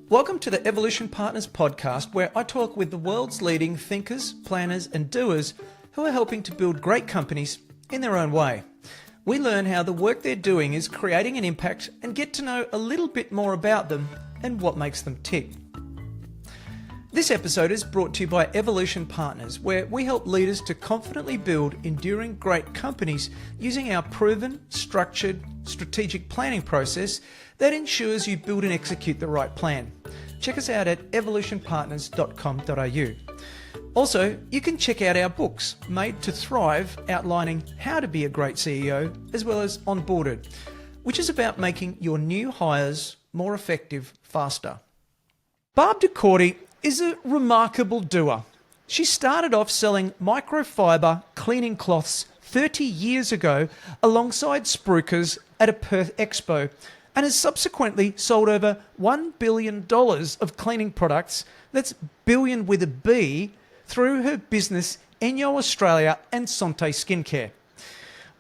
Welcome to the Evolution Partners podcast, where I talk with the world's leading thinkers, planners and doers who are helping to build great companies in their own way. We learn how the work they're doing is creating an impact and get to know a little bit more about them and what makes them tick. This episode is brought to you by Evolution Partners, where we help leaders to confidently build enduring great companies using our proven, structured, strategic planning process that ensures you build and execute the right plan. Check us out at evolutionpartners.com.au. Also, you can check out our books, Made to Thrive, outlining how to be a great CEO, as well as Onboarded, which is about making your new hires more effective faster. Barb de Corti is a remarkable doer. She started off selling microfibre cleaning cloths 30 years ago alongside spruikers at a Perth expo, and has subsequently sold over $1 billion of cleaning products, that's billion with a B, through her business ENJO Australia and Santé skincare.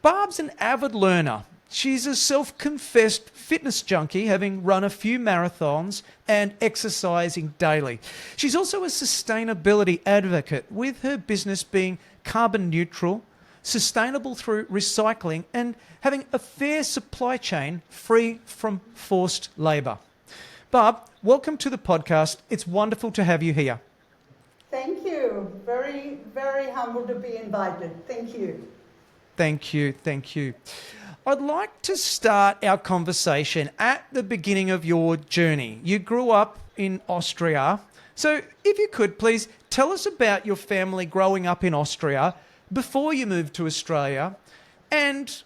Barb's an avid learner. She's a self-confessed fitness junkie, having run a few marathons and exercising daily. She's also a sustainability advocate, with her business being carbon neutral, sustainable through recycling, and having a fair supply chain free from forced labour. Barb, welcome to the podcast. It's wonderful to have you here. Thank you. Very, very humbled to be invited. Thank you. Thank you. I'd like to start our conversation at the beginning of your journey. You grew up in Austria. So if you could, please tell us about your family growing up in Austria before you moved to Australia, and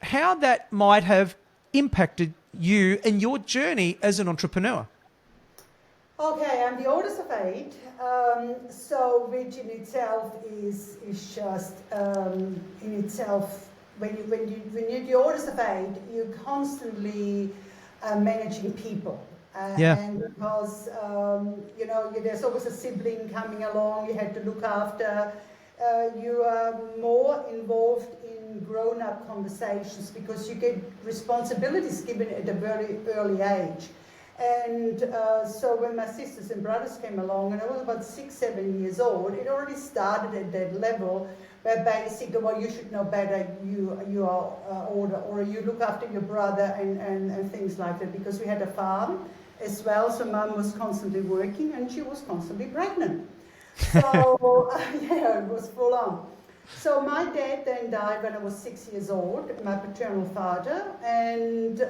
how that might have impacted you and your journey as an entrepreneur. Okay, I'm the oldest of 8, so which in itself is just in itself. When you're the oldest of 8, you're constantly managing people. And because, there's always a sibling coming along, you had to look after. You are more involved in grown-up conversations because you get responsibilities given at a very early age. And so when my sisters and brothers came along, and I was about 6-7 years old, it already started at that level where basically, well, you should know better, you are older, or you look after your brother and things like that, because we had a farm as well, so Mum was constantly working and she was constantly pregnant. So, it was full on. So my dad then died when I was 6 years old, my paternal father, and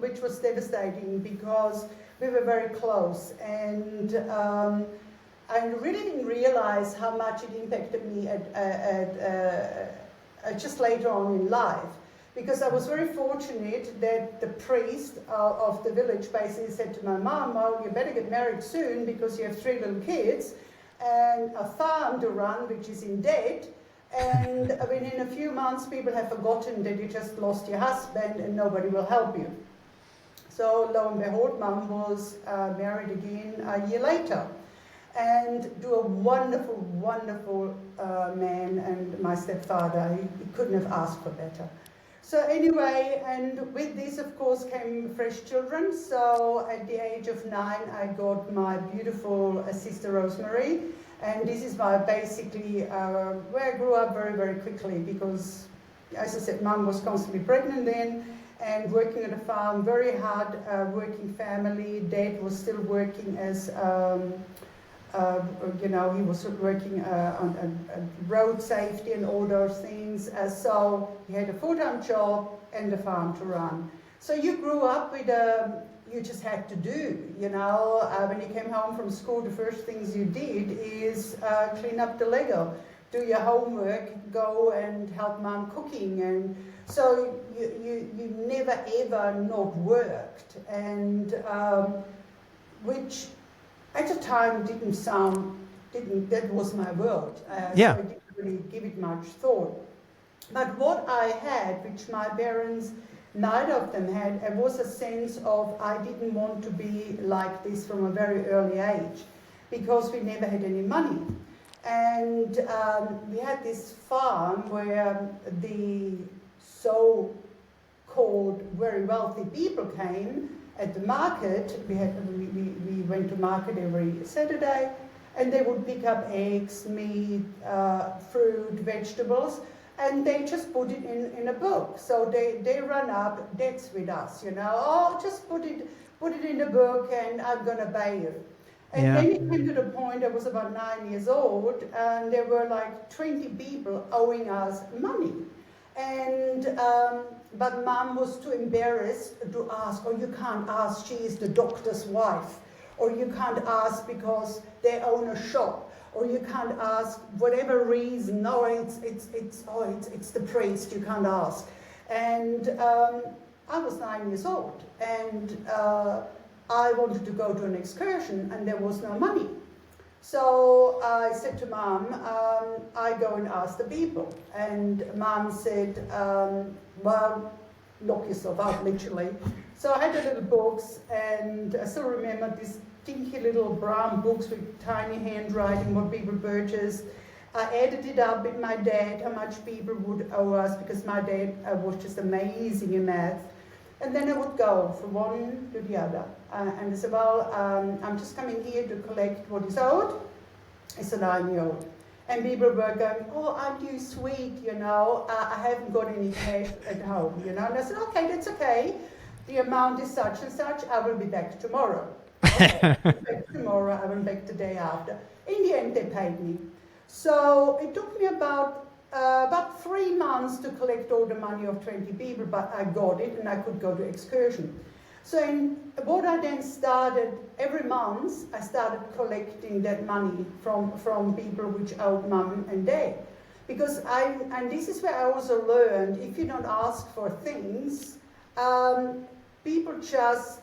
which was devastating because we were very close, and I really didn't realize how much it impacted me just later on in life, because I was very fortunate that the priest of the village basically said to my mom, well, you better get married soon because you have 3 little kids and a farm to run which is in debt, and within a few months people have forgotten that you just lost your husband and nobody will help you. So lo and behold, Mum was married again a year later, and to a wonderful, wonderful man, and my stepfather. He couldn't have asked for better. So anyway, and with this, of course, came fresh children. So at the age of 9, I got my beautiful sister Rosemary. And this is basically where I grew up very, very quickly, because, as I said, Mum was constantly pregnant then and working at a farm, very hard working family. Dad was still working as, he was working on road safety and all those things. So he had a full-time job and a farm to run. So you grew up with you just had to do, when you came home from school, the first things you did is clean up the Lego, do your homework, go and help Mum cooking. And so you never ever not worked, and which at the time that was my world. So I didn't really give it much thought. But what I had, which my parents, neither of them had, it was a sense of I didn't want to be like this from a very early age, because we never had any money. And we had this farm where the so-called very wealthy people came at the market. We went to market every Saturday, and they would pick up eggs, meat, fruit, vegetables, and they just put it in a book. So they run up debts with us, you know. Oh, just put it in a book, and I'm gonna pay you. And then it came to the point, I was about 9 years old, and there were like 20 people owing us money. And but Mum was too embarrassed to ask. Oh, you can't ask, she is the doctor's wife. Or you can't ask because they own a shop. Or you can't ask whatever reason. No, it's the priest, you can't ask. And I was 9 years old, and I wanted to go to an excursion, and there was no money. So I said to Mum, I go and ask the people. And Mum said, well, knock yourself out, literally. So I had the little books, and I still remember these dinky little brown books with tiny handwriting, what people purchased. I added it up with my dad, how much people would owe us, because my dad was just amazing in math. And then I would go from one to the other. And I said, well, I'm just coming here to collect what is owed. It's a 9-year-old. And people were going, oh, aren't you sweet, you know, I haven't got any cash at home, you know. And I said, okay, that's okay. The amount is such and such, I will be back tomorrow. Okay, I'll be back tomorrow, I will be back the day after. In the end, they paid me. So it took me about 3 months to collect all the money of 20 people, but I got it and I could go to excursion. So what I then started, every month, I started collecting that money from people which owed Mum and Dad. Because and this is where I also learned, if you don't ask for things, people just,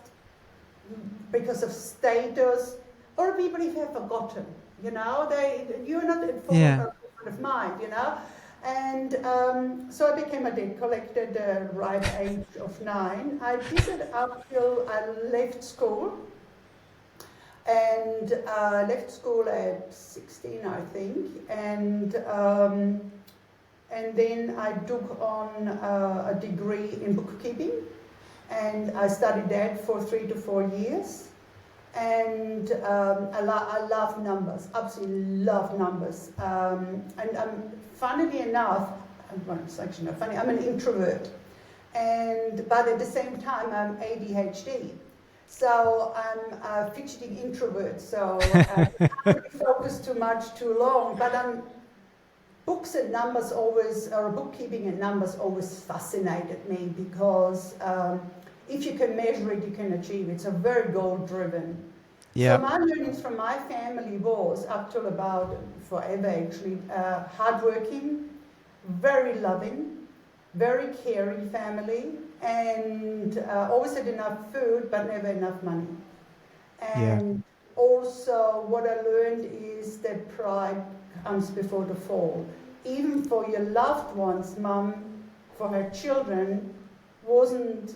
because of status, or people if you have forgotten, you know, you're not informed of mind, you know. And so I became a debt collector at the ripe age of 9. I did it up till I left school. And left school at 16, I think. And then I took on a degree in bookkeeping. And I studied that for 3 to 4 years. And I love numbers, absolutely love numbers. And funnily enough, well, it's actually not funny, I'm an introvert. But at the same time, I'm ADHD. So I'm a fidgeting introvert, so I can't focus too much too long. But books and numbers always, or bookkeeping and numbers always fascinated me, because if you can measure it, you can achieve it. So very goal-driven. Yeah. So my learnings from my family was, up till about forever actually, hardworking, very loving, very caring family, and always had enough food, but never enough money. And also what I learned is that pride comes before the fall. Even for your loved ones, Mum, for her children, wasn't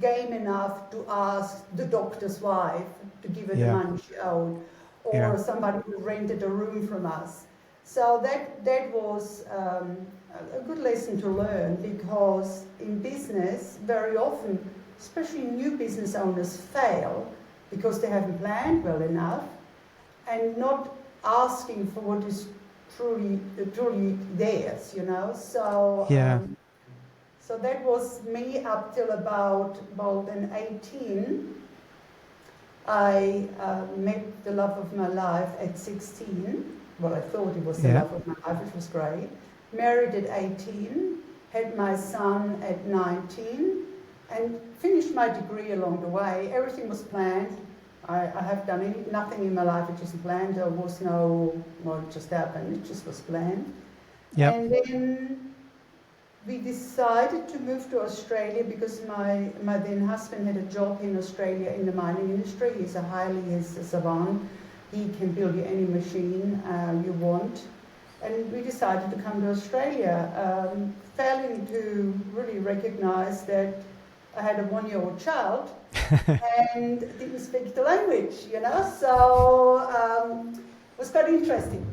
game enough to ask the doctor's wife to give her the money she owed, or somebody who rented a room from us. So that was a good lesson to learn, because in business, very often, especially new business owners, fail because they haven't planned well enough and not asking for what is truly theirs, you know. So so that was me up till about then 18. I met the love of my life at 16. Well, I thought it was the love of my life, which was great. Married at 18, had my son at 19, and finished my degree along the way. Everything was planned. I have done nothing in my life which isn't planned. There was no, well, it just happened. It just was planned. Yep. And then we decided to move to Australia because my then husband had a job in Australia in the mining industry. He's a savant. He can build you any machine you want. And we decided to come to Australia, failing to really recognize that I had a 1-year-old child and didn't speak the language, you know, so it was quite interesting.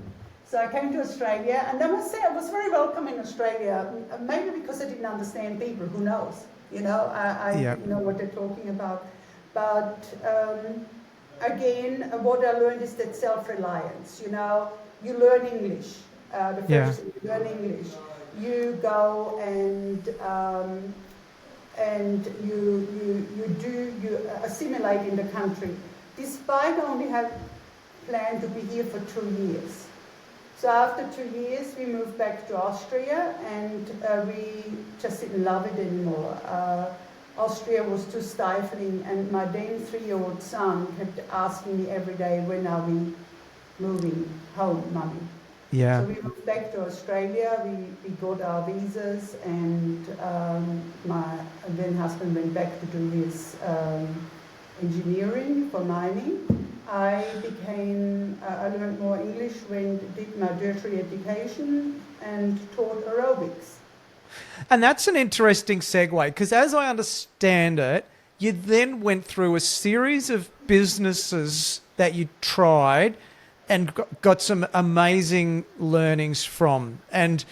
So I came to Australia, and I must say I was very welcome in Australia, maybe because I didn't understand people, who knows, you know, I know what they're talking about. But again, what I learned is that self-reliance. You know, you learn English. The first thing, you learn English. You go and you assimilate in the country. Despite only have planned to be here for 2 years. So after 2 years, we moved back to Austria, and we just didn't love it anymore. Austria was too stifling, and my then 3-year-old son kept asking me every day, when are we moving home, Mummy? Yeah. So we moved back to Australia, we got our visas, and my then husband went back to do his engineering for mining. I learned more English, did my tertiary education, and taught aerobics. And that's an interesting segue, because as I understand it, you then went through a series of businesses that you tried and got some amazing learnings from. And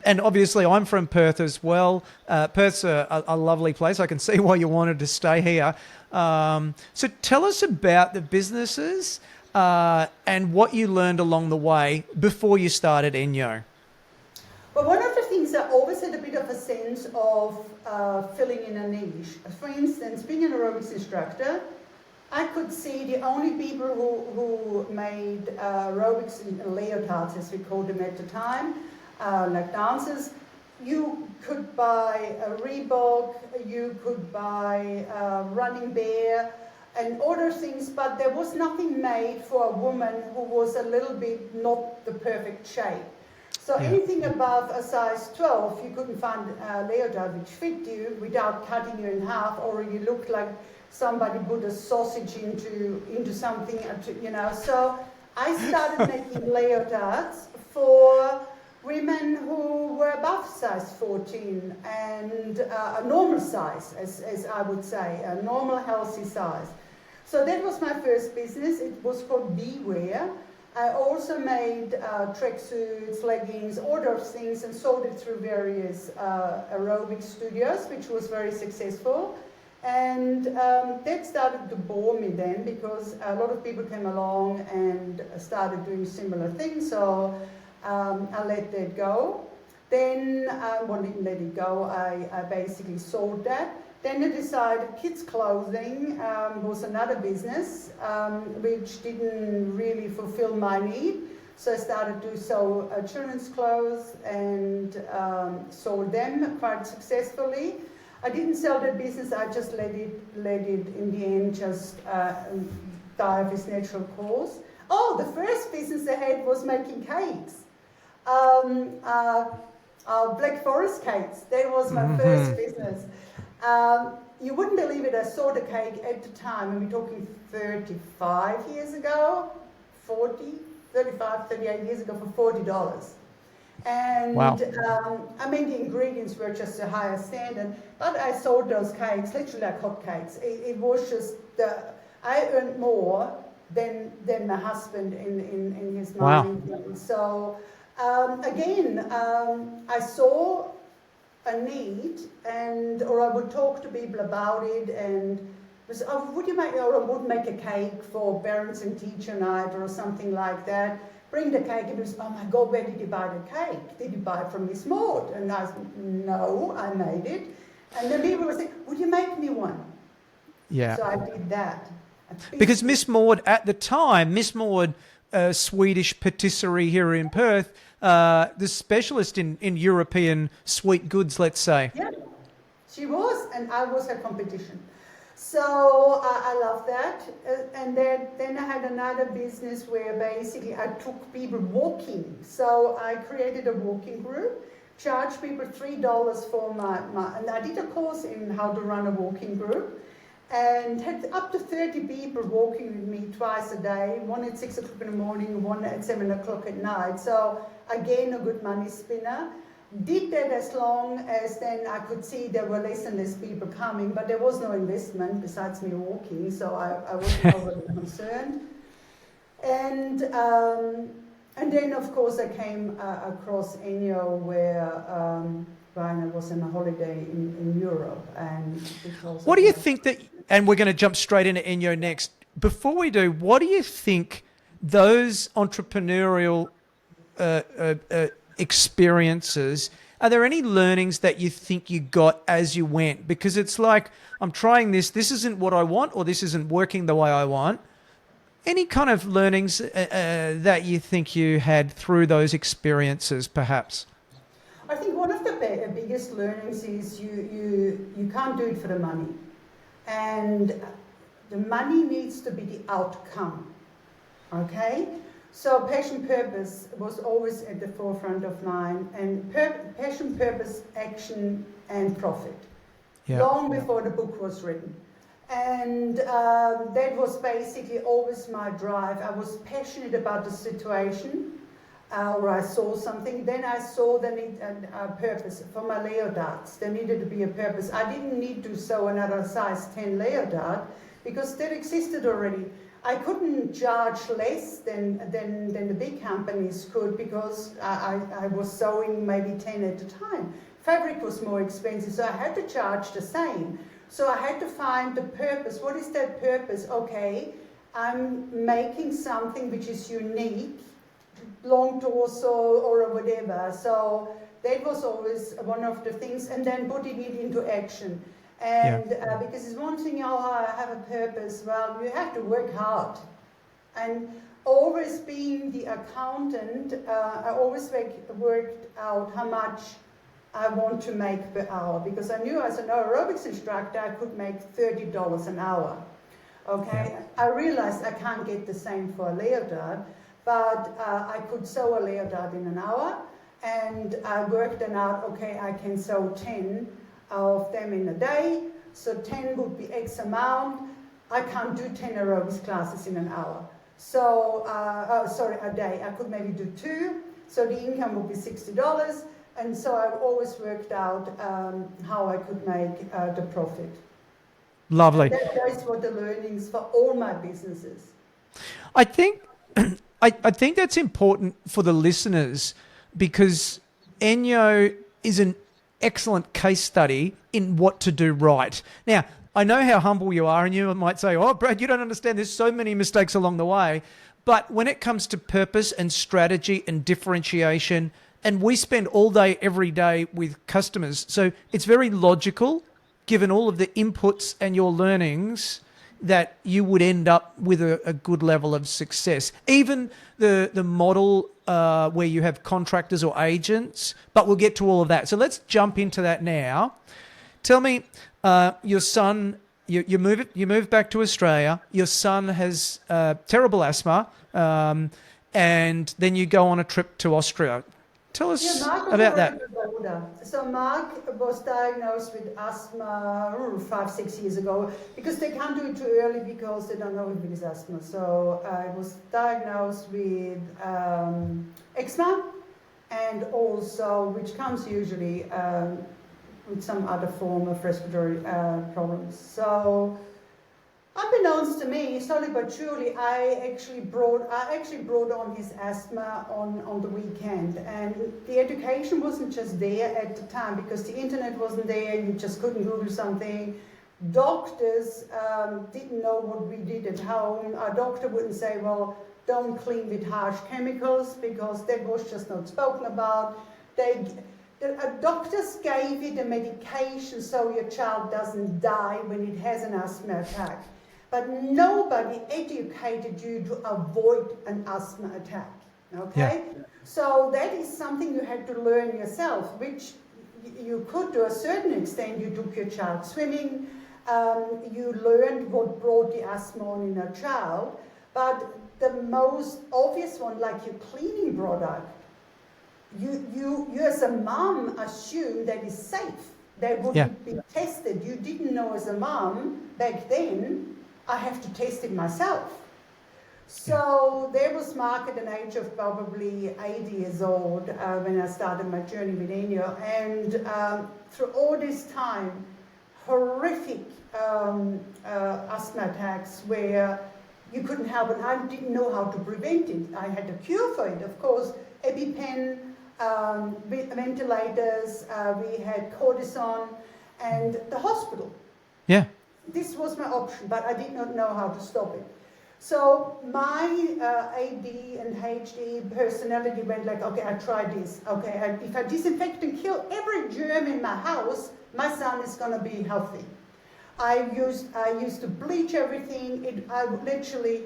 obviously I'm from Perth as well. Perth's a lovely place. I can see why you wanted to stay here. So tell us about the businesses and what you learned along the way before you started ENJO. Well, one of the things I always had a bit of a sense of filling in a niche. For instance, being an aerobics instructor, I could see the only people who made aerobics in leotards, as we called them at the time, like dancers. You could buy a Reebok, you could buy a Running Bear, and other things, but there was nothing made for a woman who was a little bit not the perfect shape. So anything above a size 12, you couldn't find a leotard which fit you without cutting you in half, or you looked like somebody put a sausage into something, you know. So I started making leotards for women who were above size 14 and a normal size, as I would say, a normal healthy size. So that was my first business. It was called Beware. I also made tracksuits, leggings, all those things, and sold it through various aerobic studios, which was very successful. And that started to bore me then, because a lot of people came along and started doing similar things, so I let that go. Then, well, didn't let it go, I basically sold that. Then I decided kids' clothing was another business which didn't really fulfill my need. So I started to sew children's clothes and sold them quite successfully. I didn't sell that business, I just let it in the end just die of its natural course. Oh, the first business I had was making cakes. Black Forest cakes, that was my first business. You wouldn't believe it, I sold a cake at the time, and we're talking 35 years ago, 38 years ago for $40. And wow. I mean, the ingredients were just a higher standard, but I sold those cakes literally like hotcakes. It was just, I earned more than my husband in his mind. Wow. So again, I saw a need, or I would talk to people about it, and was, oh, would you make, or I would make a cake for parents and teacher night or something like that. Bring the cake, and it was, oh my God, where did you buy the cake? Did you buy it from Miss Maud? And I said, no, I made it. And then people would say, would you make me one? Yeah. So I did that. Because Miss Maud, at the time, Miss Maud, Swedish patisserie here in Perth, the specialist in European sweet goods, let's say. Yeah, she was, and I was her competition. So I love that. And then I had another business where basically I took people walking. So I created a walking group, charged people $3 for and I did a course in how to run a walking group, and had up to 30 people walking with me twice a day, one at 6 o'clock in the morning, one at 7 o'clock at night. So again, a good money spinner. Did that as long as then I could see there were less and less people coming, but there was no investment besides me walking, so I wasn't overly concerned. And then of course I came across ENJO, where Rainer was on a holiday in Europe, and what do you think that and we're going to jump straight into ENJO next. Before we do, what do you think those entrepreneurial experiences, are there any learnings that you think you got as you went? Because it's like, I'm trying this isn't what I want, or this isn't working the way I want. Any kind of learnings that you think you had through those experiences, perhaps? I think one of the biggest learnings is you can't do it for the money. And the money needs to be the outcome, okay? So passion purpose was always at the forefront of mine, and passion, purpose, action and profit, long before the book was written. And that was basically always my drive. I was passionate about the situation, or I saw something, then I saw the need a purpose for my layer darts. There needed to be a purpose. I didn't need to sew another size 10 layer dart because that existed already. I couldn't charge less than the big companies could because I was sewing maybe 10 at a time. Fabric was more expensive, so I had to charge the same. So I had to find the purpose. What is that purpose? Okay, I'm making something which is unique, long torso or whatever. So that was always one of the things, and then putting it into action. And because it's one thing, I have a purpose. Well, you have to work hard. And always being the accountant, I always worked out how much I want to make per hour, because I knew as an aerobics instructor I could make $30 an hour. Okay, I realized I can't get the same for a layer dart, but I could sew a layer dart in an hour, and I worked them out. Okay, I can sew 10 of them in a day, so 10 would be X amount. I can't do 10 aerobics classes in an hour. So, a day. I could maybe do 2, so the income would be $60. And so I always worked out how I could make the profit. Lovely. That is what the learnings for all my businesses. I think I think that's important for the listeners, because ENJO is an excellent case study in what to do right. Now, I know how humble you are, and you might say, oh, Brad, you don't understand. There's so many mistakes along the way. But when it comes to purpose and strategy and differentiation, and we spend all day, every day with customers, so it's very logical, given all of the inputs and your learnings, that you would end up with a good level of success. Even the model where you have contractors or agents, but we'll get to all of that. So let's jump into that now. Tell me, your son, you move back to Australia. Your son has terrible asthma, and then you go on a trip to Austria. Tell us about that. So Mark was diagnosed with asthma 5-6 years ago, because they can't do it too early because they don't know if it is asthma. So I was diagnosed with eczema, and also, which comes usually with some other form of respiratory problems. So, unbeknownst to me, slowly but surely, I actually brought on his asthma on the weekend, and the education wasn't just there at the time because the internet wasn't there. You just couldn't Google something. Doctors didn't know what we did at home. Our doctor wouldn't say, well, don't clean with harsh chemicals, because that was just not spoken about. Doctors gave you the medication so your child doesn't die when it has an asthma attack. But nobody educated you to avoid an asthma attack, okay? Yeah. So that is something you had to learn yourself, which you could to a certain extent. You took your child swimming, you learned what brought the asthma on in a child, but the most obvious one, like your cleaning product, you as a mom assume that is safe. That wouldn't be tested. You didn't know as a mom back then, I have to test it myself. So there was Mark at an age of probably 80 years old when I started my journey with ENJO, and through all this time, horrific asthma attacks where you couldn't help it. I didn't know how to prevent it. I had a cure for it, of course, EpiPen, ventilators, we had cortisone, and the hospital. Yeah. this was my option, but I did not know how to stop it. So my AD and HD personality went like, okay, I try this. Okay, if I disinfect and kill every germ in my house, my son is going to be healthy. I used to bleach everything. I would literally,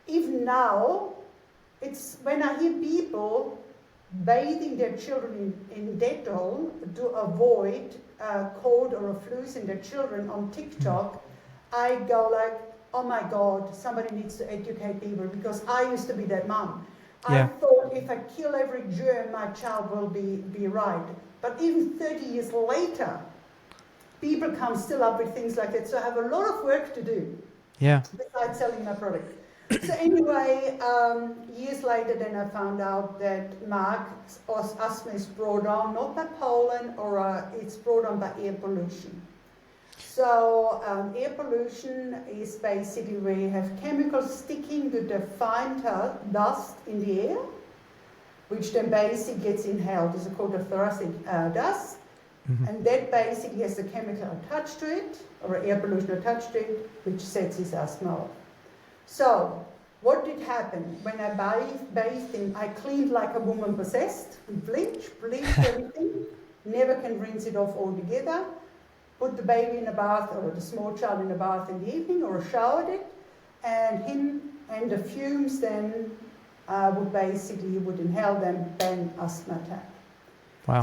even now, it's when I hear people bathing their children in Dettol to avoid cold or a flus in their children on TikTok, I go like, oh my God, somebody needs to educate people, because I used to be that mum. I thought if I kill every germ, my child will be right. But even 30 years later, people come still up with things like that. So I have a lot of work to do besides selling my product. So anyway, years later then I found out that Mark's asthma is brought on not by pollen, or it's brought on by air pollution. So air pollution is basically where you have chemicals sticking to the fine dust in the air, which then basically gets inhaled. It's called a thoracic dust. And that basically has a chemical attached to it, or air pollution attached to it, which sets his asthma off. So, what did happen? When I bathed him, I cleaned like a woman possessed, bleached everything, never can rinse it off altogether, put the baby in a bath, or the small child in a bath in the evening, or showered it, and him and the fumes then would inhale them, then asthma attack. Wow.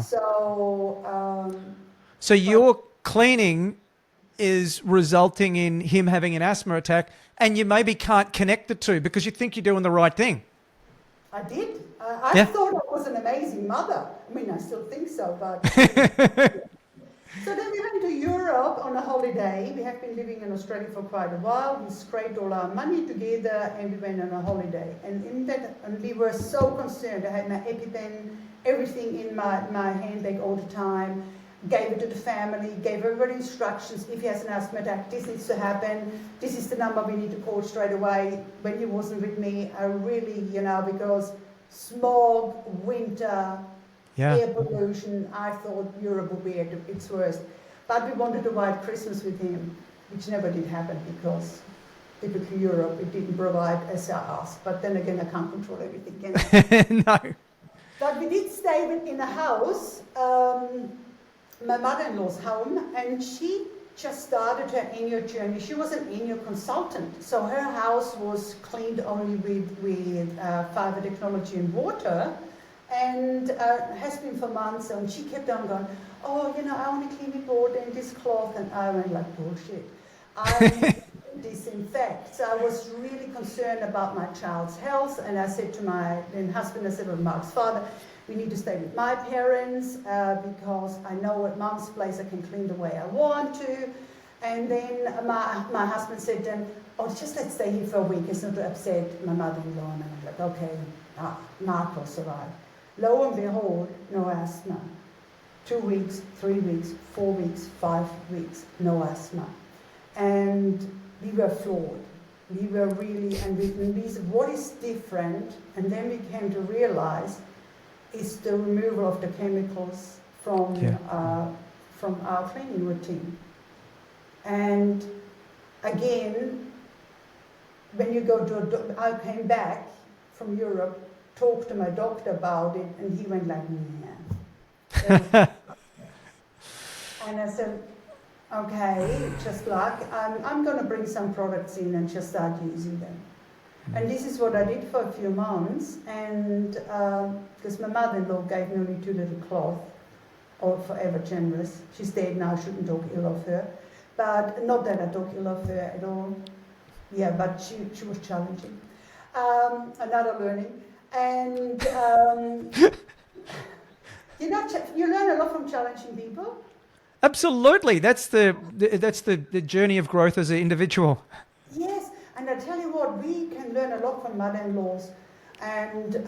So, your cleaning is resulting in him having an asthma attack, and you maybe can't connect the two because you think you're doing the right thing. I did. I thought I was an amazing mother. I mean, I still think so, but... So then we went to Europe on a holiday. We have been living in Australia for quite a while. We scraped all our money together and we went on a holiday. And we were so concerned. I had my EpiPen, everything in my handbag all the time. Gave it to the family, gave everybody instructions. If he has an asthma attack, this needs to happen. This is the number we need to call straight away. When he wasn't with me, I really, because smog, winter, air pollution, I thought Europe would be at its worst. But we wanted a white Christmas with him, which never did happen because typically Europe, it didn't provide as I asked. But then again, I can't control everything, can I? No. But we did stay in a house, my mother-in-law's home, and she just started her ENJO journey. She was an ENJO consultant, so her house was cleaned only with fiber technology and water, and has been for months, and she kept on going, oh, I only clean with water and this cloth, and I went like, bullshit. I disinfect. So I was really concerned about my child's health, and I said to my husband, I said, well, Mark's father, we need to stay with my parents because I know at Mum's place I can clean the way I want to. And then my husband said, oh, just let's stay here for a week. It's not to upset my mother-in-law. And I'm like, okay, Mark will survive. Lo and behold, no asthma. 2 weeks, 3 weeks, 4 weeks, 5 weeks, no asthma. And we were floored. We were really, and we said, what is different? And then we came to realize is the removal of the chemicals from our cleaning routine. And again, when you go to I came back from Europe, talked to my doctor about it, and he went like, yeah. And I said, okay, just like, I'm going to bring some products in and just start using them. And this is what I did for a few months, and because my mother-in-law gave me only 2 little cloth, or forever generous. She's dead now, I shouldn't talk ill of her. But not that I talk ill of her at all. Yeah, but she was challenging. Another learning. And you learn a lot from challenging people. Absolutely. That's the journey of growth as an individual. Yes. And I tell you what, we can learn a lot from mother-in-laws, and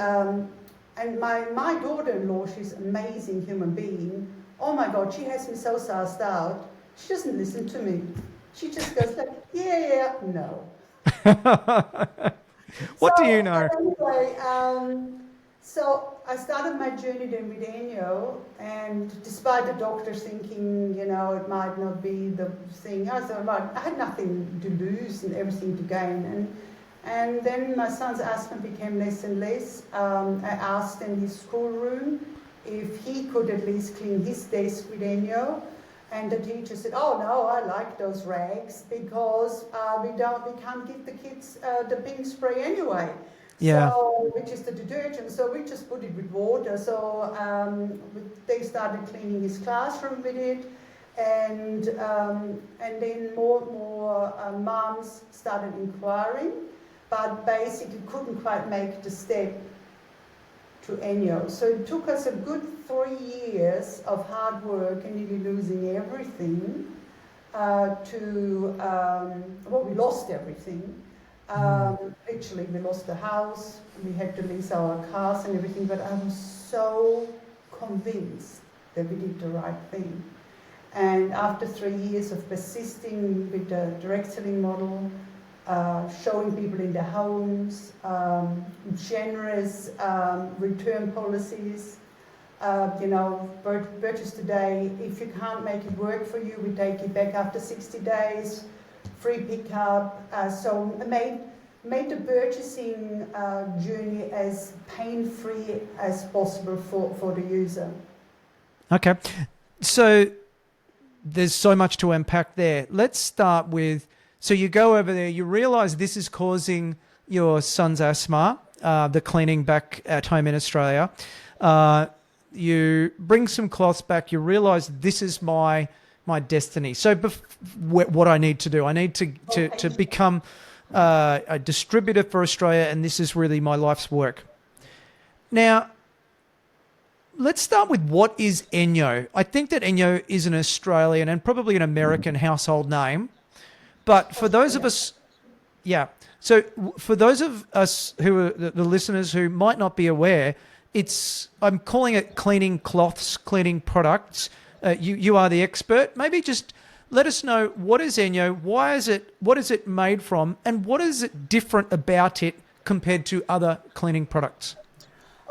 my daughter-in-law, she's an amazing human being. Oh my God, she has me so sussed out. She doesn't listen to me. She just goes like, yeah, no. What do you know? Anyway, So I started my journey then with ENJO, and despite the doctors thinking, you know, it might not be the thing, I had nothing to lose and everything to gain. And then my son's asthma became less and less. I asked in his schoolroom if he could at least clean his desk with ENJO. And the teacher said, "Oh no, I like those rags because we can't give the kids the pink spray anyway." Yeah. So, which is the detergent. So we just put it with water. So they started cleaning his classroom with it, and then more moms started inquiring, but basically couldn't quite make the step to ENJO. So it took us a good 3 years of hard work and nearly losing everything we lost everything. Literally, we lost the house, we had to lease our cars and everything, but I was so convinced that we did the right thing. And after 3 years of persisting with the direct selling model, showing people in their homes, generous return policies, purchase today, if you can't make it work for you, we take it back after 60 days, free pickup. So made the purchasing journey as pain-free as possible for the user. Okay. So there's so much to unpack there. Let's start with, so you go over there, you realize this is causing your son's asthma, the cleaning back at home in Australia. You bring some cloths back, you realize this is my destiny. So what I need to do, I need to become a distributor for Australia, and this is really my life's work. Now, let's start with what is ENJO. I think that ENJO is an Australian and probably an American household name. But for those of us, so for those of us who are the listeners who might not be aware, I'm calling it cleaning cloths, cleaning products. You are the expert. Maybe just let us know, what is ENJO, what is it made from, and what is it different about it compared to other cleaning products?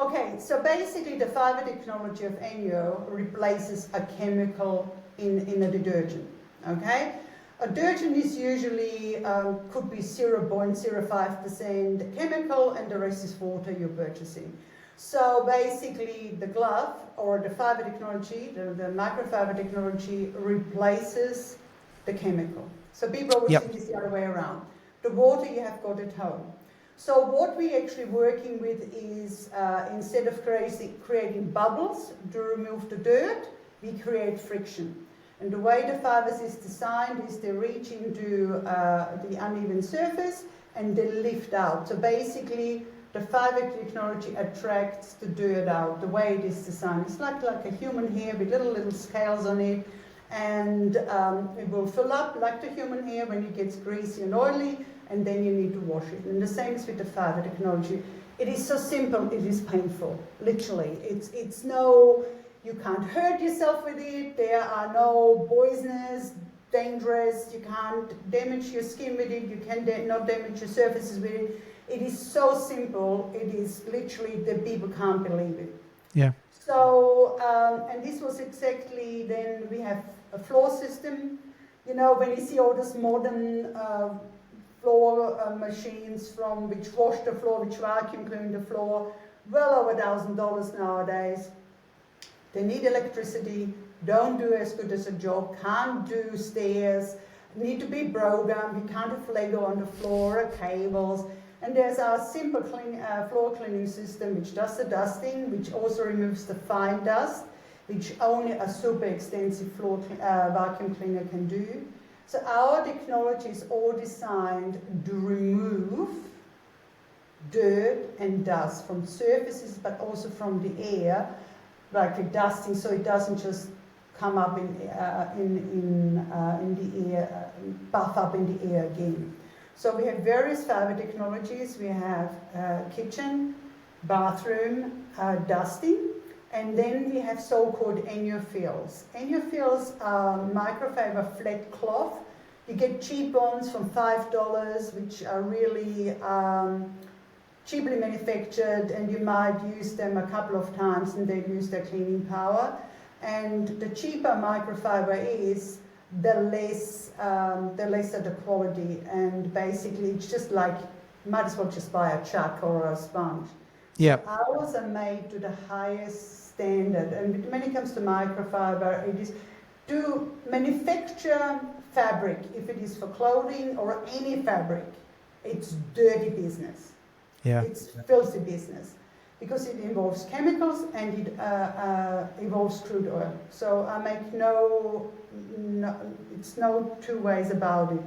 Okay, so basically the fiber technology of ENJO replaces a chemical in a detergent, okay? A detergent is usually, could be 0.05% chemical, and the rest is water you're purchasing. So basically the glove or the fiber technology, the microfiber technology replaces the chemical. So people always think it's the other way around. The water you have got at home. So what we're actually working with is, instead of creating bubbles to remove the dirt, we create friction. And the way the fibers is designed is they reach into the uneven surface and they lift out. So basically, the fiber technology attracts the dirt out, the way it is designed. It's like a human hair with little scales on it, and it will fill up like the human hair when it gets greasy and oily, and then you need to wash it. And the same is with the fiber technology. It is so simple, it is painful, literally. It's no, you can't hurt yourself with it, there are no poisonous, dangerous, you can't damage your skin with it, you can not damage your surfaces with it. It is so simple, it is literally that people can't believe it. Yeah. So, and this was exactly, then we have a floor system. You know, when you see all these modern floor machines which wash the floor, which vacuum clean the floor, well over $1,000 nowadays. They need electricity, don't do as good as a job, can't do stairs, need to be programmed, you can't have Lego on the floor or cables. And there's our simple floor cleaning system which does the dusting, which also removes the fine dust, which only a super extensive floor vacuum cleaner can do. So our technology is all designed to remove dirt and dust from surfaces, but also from the air, like the dusting, so it doesn't just come up in the air, puff up in the air again. So we have various fiber technologies. We have kitchen, bathroom, dusting, and then we have so-called ENJO fills. ENJO fills are microfiber flat cloth. You get cheap ones from $5, which are really cheaply manufactured, and you might use them a couple of times and they lose their cleaning power. And the cheaper microfiber is, the lesser the quality, and basically it's just like, might as well just buy a chuck or a sponge. Yeah. Ours are made to the highest standard, and when it comes to microfiber, it is to manufacture fabric, if it is for clothing or any fabric, it's dirty business. Yeah. It's filthy business because it involves chemicals and it involves crude oil. So I make it's no two ways about it.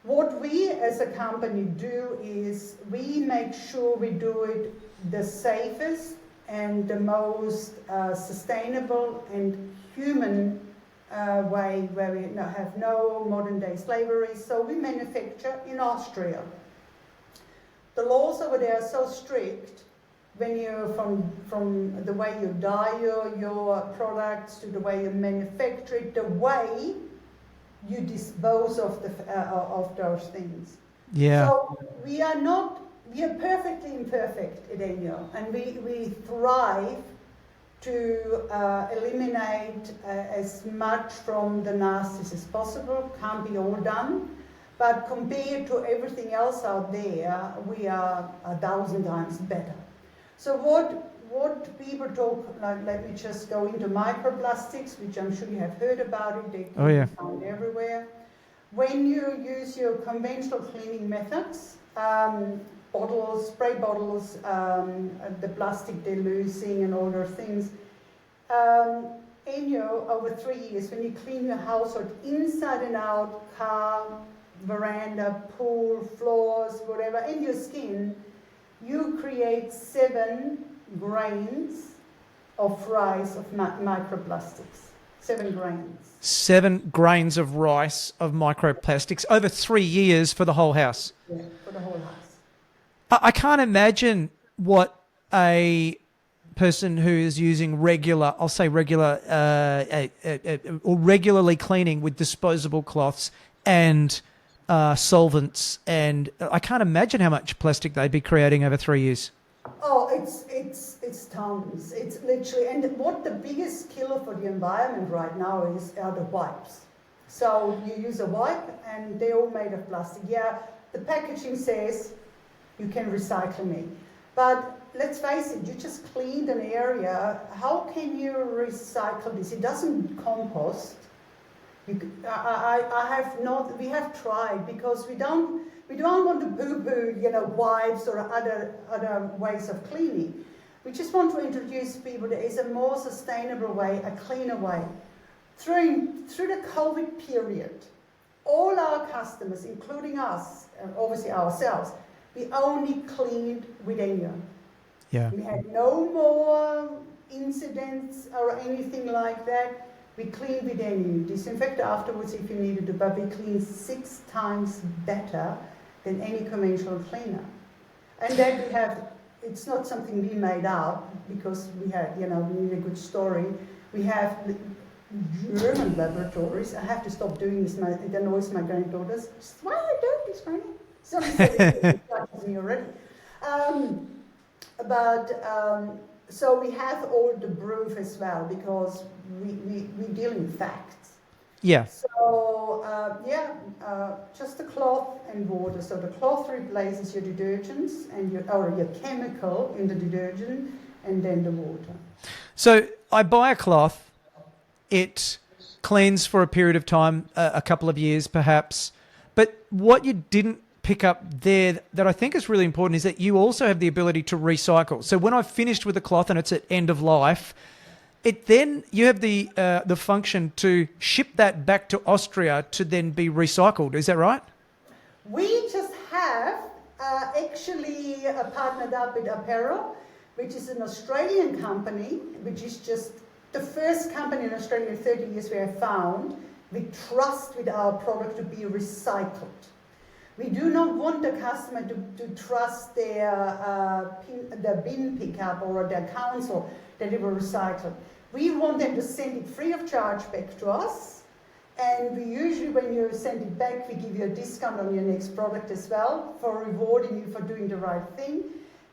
What we as a company do is we make sure we do it the safest and the most sustainable and human way, where we have no modern day slavery. So we manufacture in Austria. The laws over there are so strict when you from the way you dye your products to the way you manufacture it, the way you dispose of those things. Yeah. So we are perfectly imperfect at ENJO, and we thrive to eliminate as much from the nasties as possible. Can't be all done, but compared to everything else out there, we are 1,000 times better. So what people talk, like, let me just go into microplastics, which I'm sure you have heard about it, they can be found everywhere. When you use your conventional cleaning methods, bottles, spray bottles, the plastic they're losing and all those things, ENJO, over 3 years, when you clean your household inside and out, car, veranda, pool, floors, whatever, and your skin, you create 7 grains of rice of microplastics. 7 grains. 7 grains of rice of microplastics over 3 years for the whole house. Yeah, for the whole house. I can't imagine what a person who is using regular, I'll say regular, or regularly cleaning with disposable cloths and solvents, and I can't imagine how much plastic they'd be creating over 3 years. Oh, it's tons. It's literally, and what the biggest killer for the environment right now are the wipes. So you use a wipe and they're all made of plastic. Yeah, the packaging says you can recycle me, but let's face it, you just cleaned an area. How can you recycle this? It doesn't compost. We have tried, because we don't want to poo-poo, wipes or other ways of cleaning. We just want to introduce people there is a more sustainable way, a cleaner way. Through the COVID period, all our customers, including us, and obviously ourselves, we only cleaned with ENJO. Yeah. We had no more incidents or anything like that. We clean with ENJO. Disinfect afterwards if you needed to, but we clean 6 times better than any conventional cleaner. And then we have, it's not something we made up, because we had, we need a good story. We have German laboratories. I have to stop doing this, it annoys my granddaughters. Why are you doing this, Granny? Sorry, me already. So we have all the proof as well, because we deal in facts. Yeah. So, just the cloth and water. So the cloth replaces your detergents and your chemical in the detergent, and then the water. So I buy a cloth, it cleans for a period of time, a couple of years perhaps, but what you didn't pick up there that I think is really important is that you also have the ability to recycle. So when I've finished with the cloth and it's at end of life, then you have the function to ship that back to Austria to then be recycled. Is that right? We just have actually partnered up with Apparel, which is an Australian company, which is just the first company in Australia in 30 years we have found we trust with our product to be recycled. We do not want the customer to trust their bin pickup or their council that it will recycle. We want them to send it free of charge back to us, And we usually, when you send it back, we give you a discount on your next product as well for rewarding you for doing the right thing.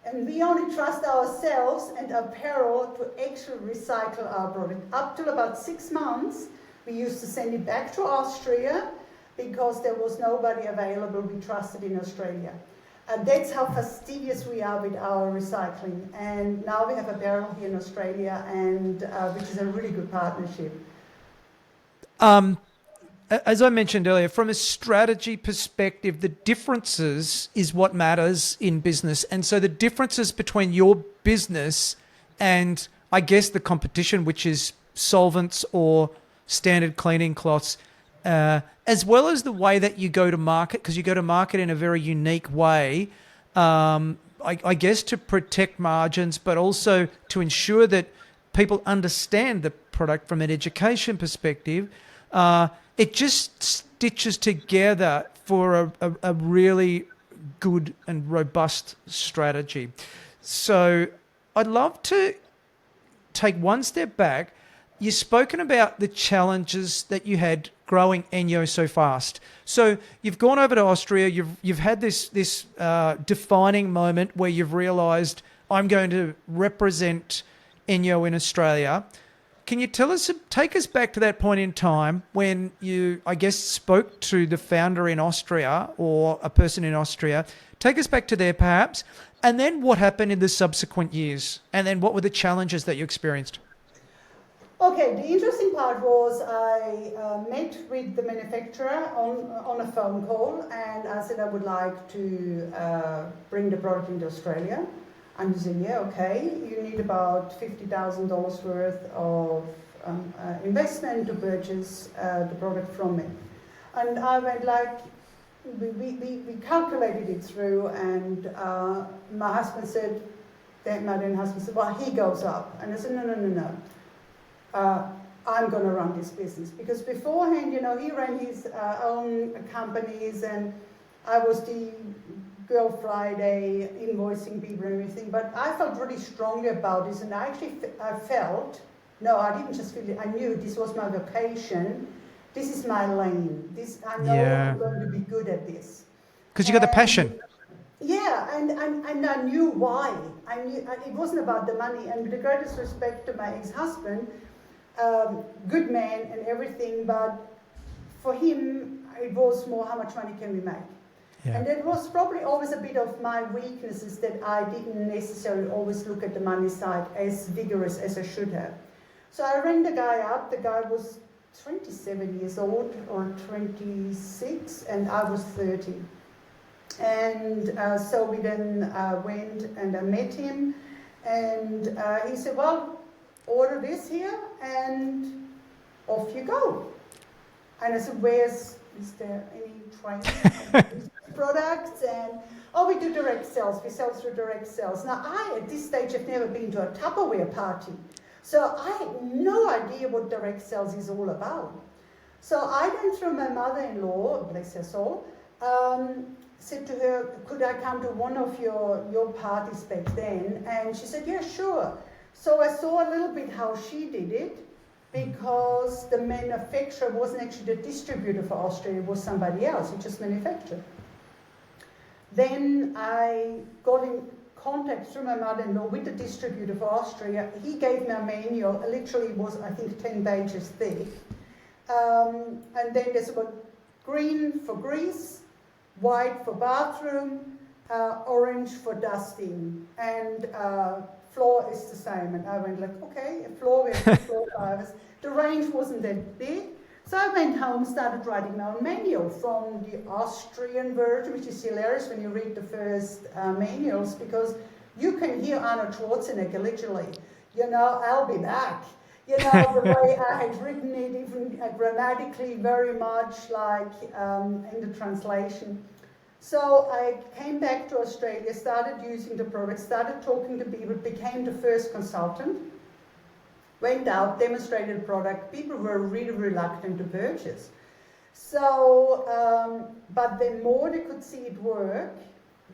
And we only trust ourselves and apparel to actually recycle our product. Up to about 6 months, we used to send it back to Austria because there was nobody available we trusted in Australia. And that's how fastidious we are with our recycling. And now we have apparel here in Australia, and which is a really good partnership. As I mentioned earlier, from a strategy perspective, the differences is what matters in business. And so the differences between your business and, I guess, the competition, which is solvents or standard cleaning cloths, as well as the way that you go to market, because you go to market in a very unique way, I guess to protect margins, but also to ensure that people understand the product from an education perspective. It just stitches together for a really good and robust strategy. So I'd love to take one step back. You've spoken about the challenges that you had growing ENJO so fast. So you've gone over to Austria. You've had this defining moment where you've realised, I'm going to represent ENJO in Australia. Can you take us back to that point in time when you, I guess, spoke to the founder in Austria or a person in Austria? Take us back to there, perhaps, and then what happened in the subsequent years, and then what were the challenges that you experienced? Okay, the interesting part was I met with the manufacturer on a phone call, and I said I would like to bring the product into Australia. And he said, yeah, okay, you need about $50,000 worth of investment to purchase the product from me. And I went like, we calculated it through, and my husband said, my then husband said, well, he goes up. And I said, no. I'm going to run this business. Because beforehand, you know, he ran his own companies, and I was the Girl Friday, invoicing people and everything, but I felt really strongly about this, and I felt, no, I didn't just feel it, I knew this was my vocation, this is my lane, I know I'm going to be good at this. Because you got the passion. Yeah, and I knew why. I knew it wasn't about the money, and with the greatest respect to my ex-husband, good man and everything, but for him, it was more how much money can we make. Yeah. And it was probably always a bit of my weaknesses that I didn't necessarily always look at the money side as vigorous as I should have. So I rang the guy up. The guy was 27 years old or 26, and I was 30. And so we then went and I met him, and he said, well, order this here and off you go. And I said, is there any training products? And we do direct sales. We sell through direct sales. Now at this stage have never been to a Tupperware party, so I had no idea what direct sales is all about. So I went through my mother-in-law, bless her soul, said to her, could I come to one of your parties back then? And she said, yeah, sure. So I saw a little bit how she did it, because the manufacturer wasn't actually the distributor for Austria, it was somebody else, he just manufactured. Then I got in contact through my mother-in-law with the distributor for Austria. He gave me a manual, literally was, I think, 10 pages thick. And then there's about green for grease, white for bathroom, orange for dusting, and floor is the same. And I went like, okay, a floor, we have floor fibers. The range wasn't that big. So I went home, started writing my own manual from the Austrian version, which is hilarious when you read the first manuals, because you can hear Arnold Schwarzenegger literally, you know, I'll be back. You know, the way I had written it, even grammatically very much like in the translation. So I came back to Australia, started using the product, started talking to people, became the first consultant, went out, demonstrated the product. People were really reluctant to purchase. So, but the more they could see it work,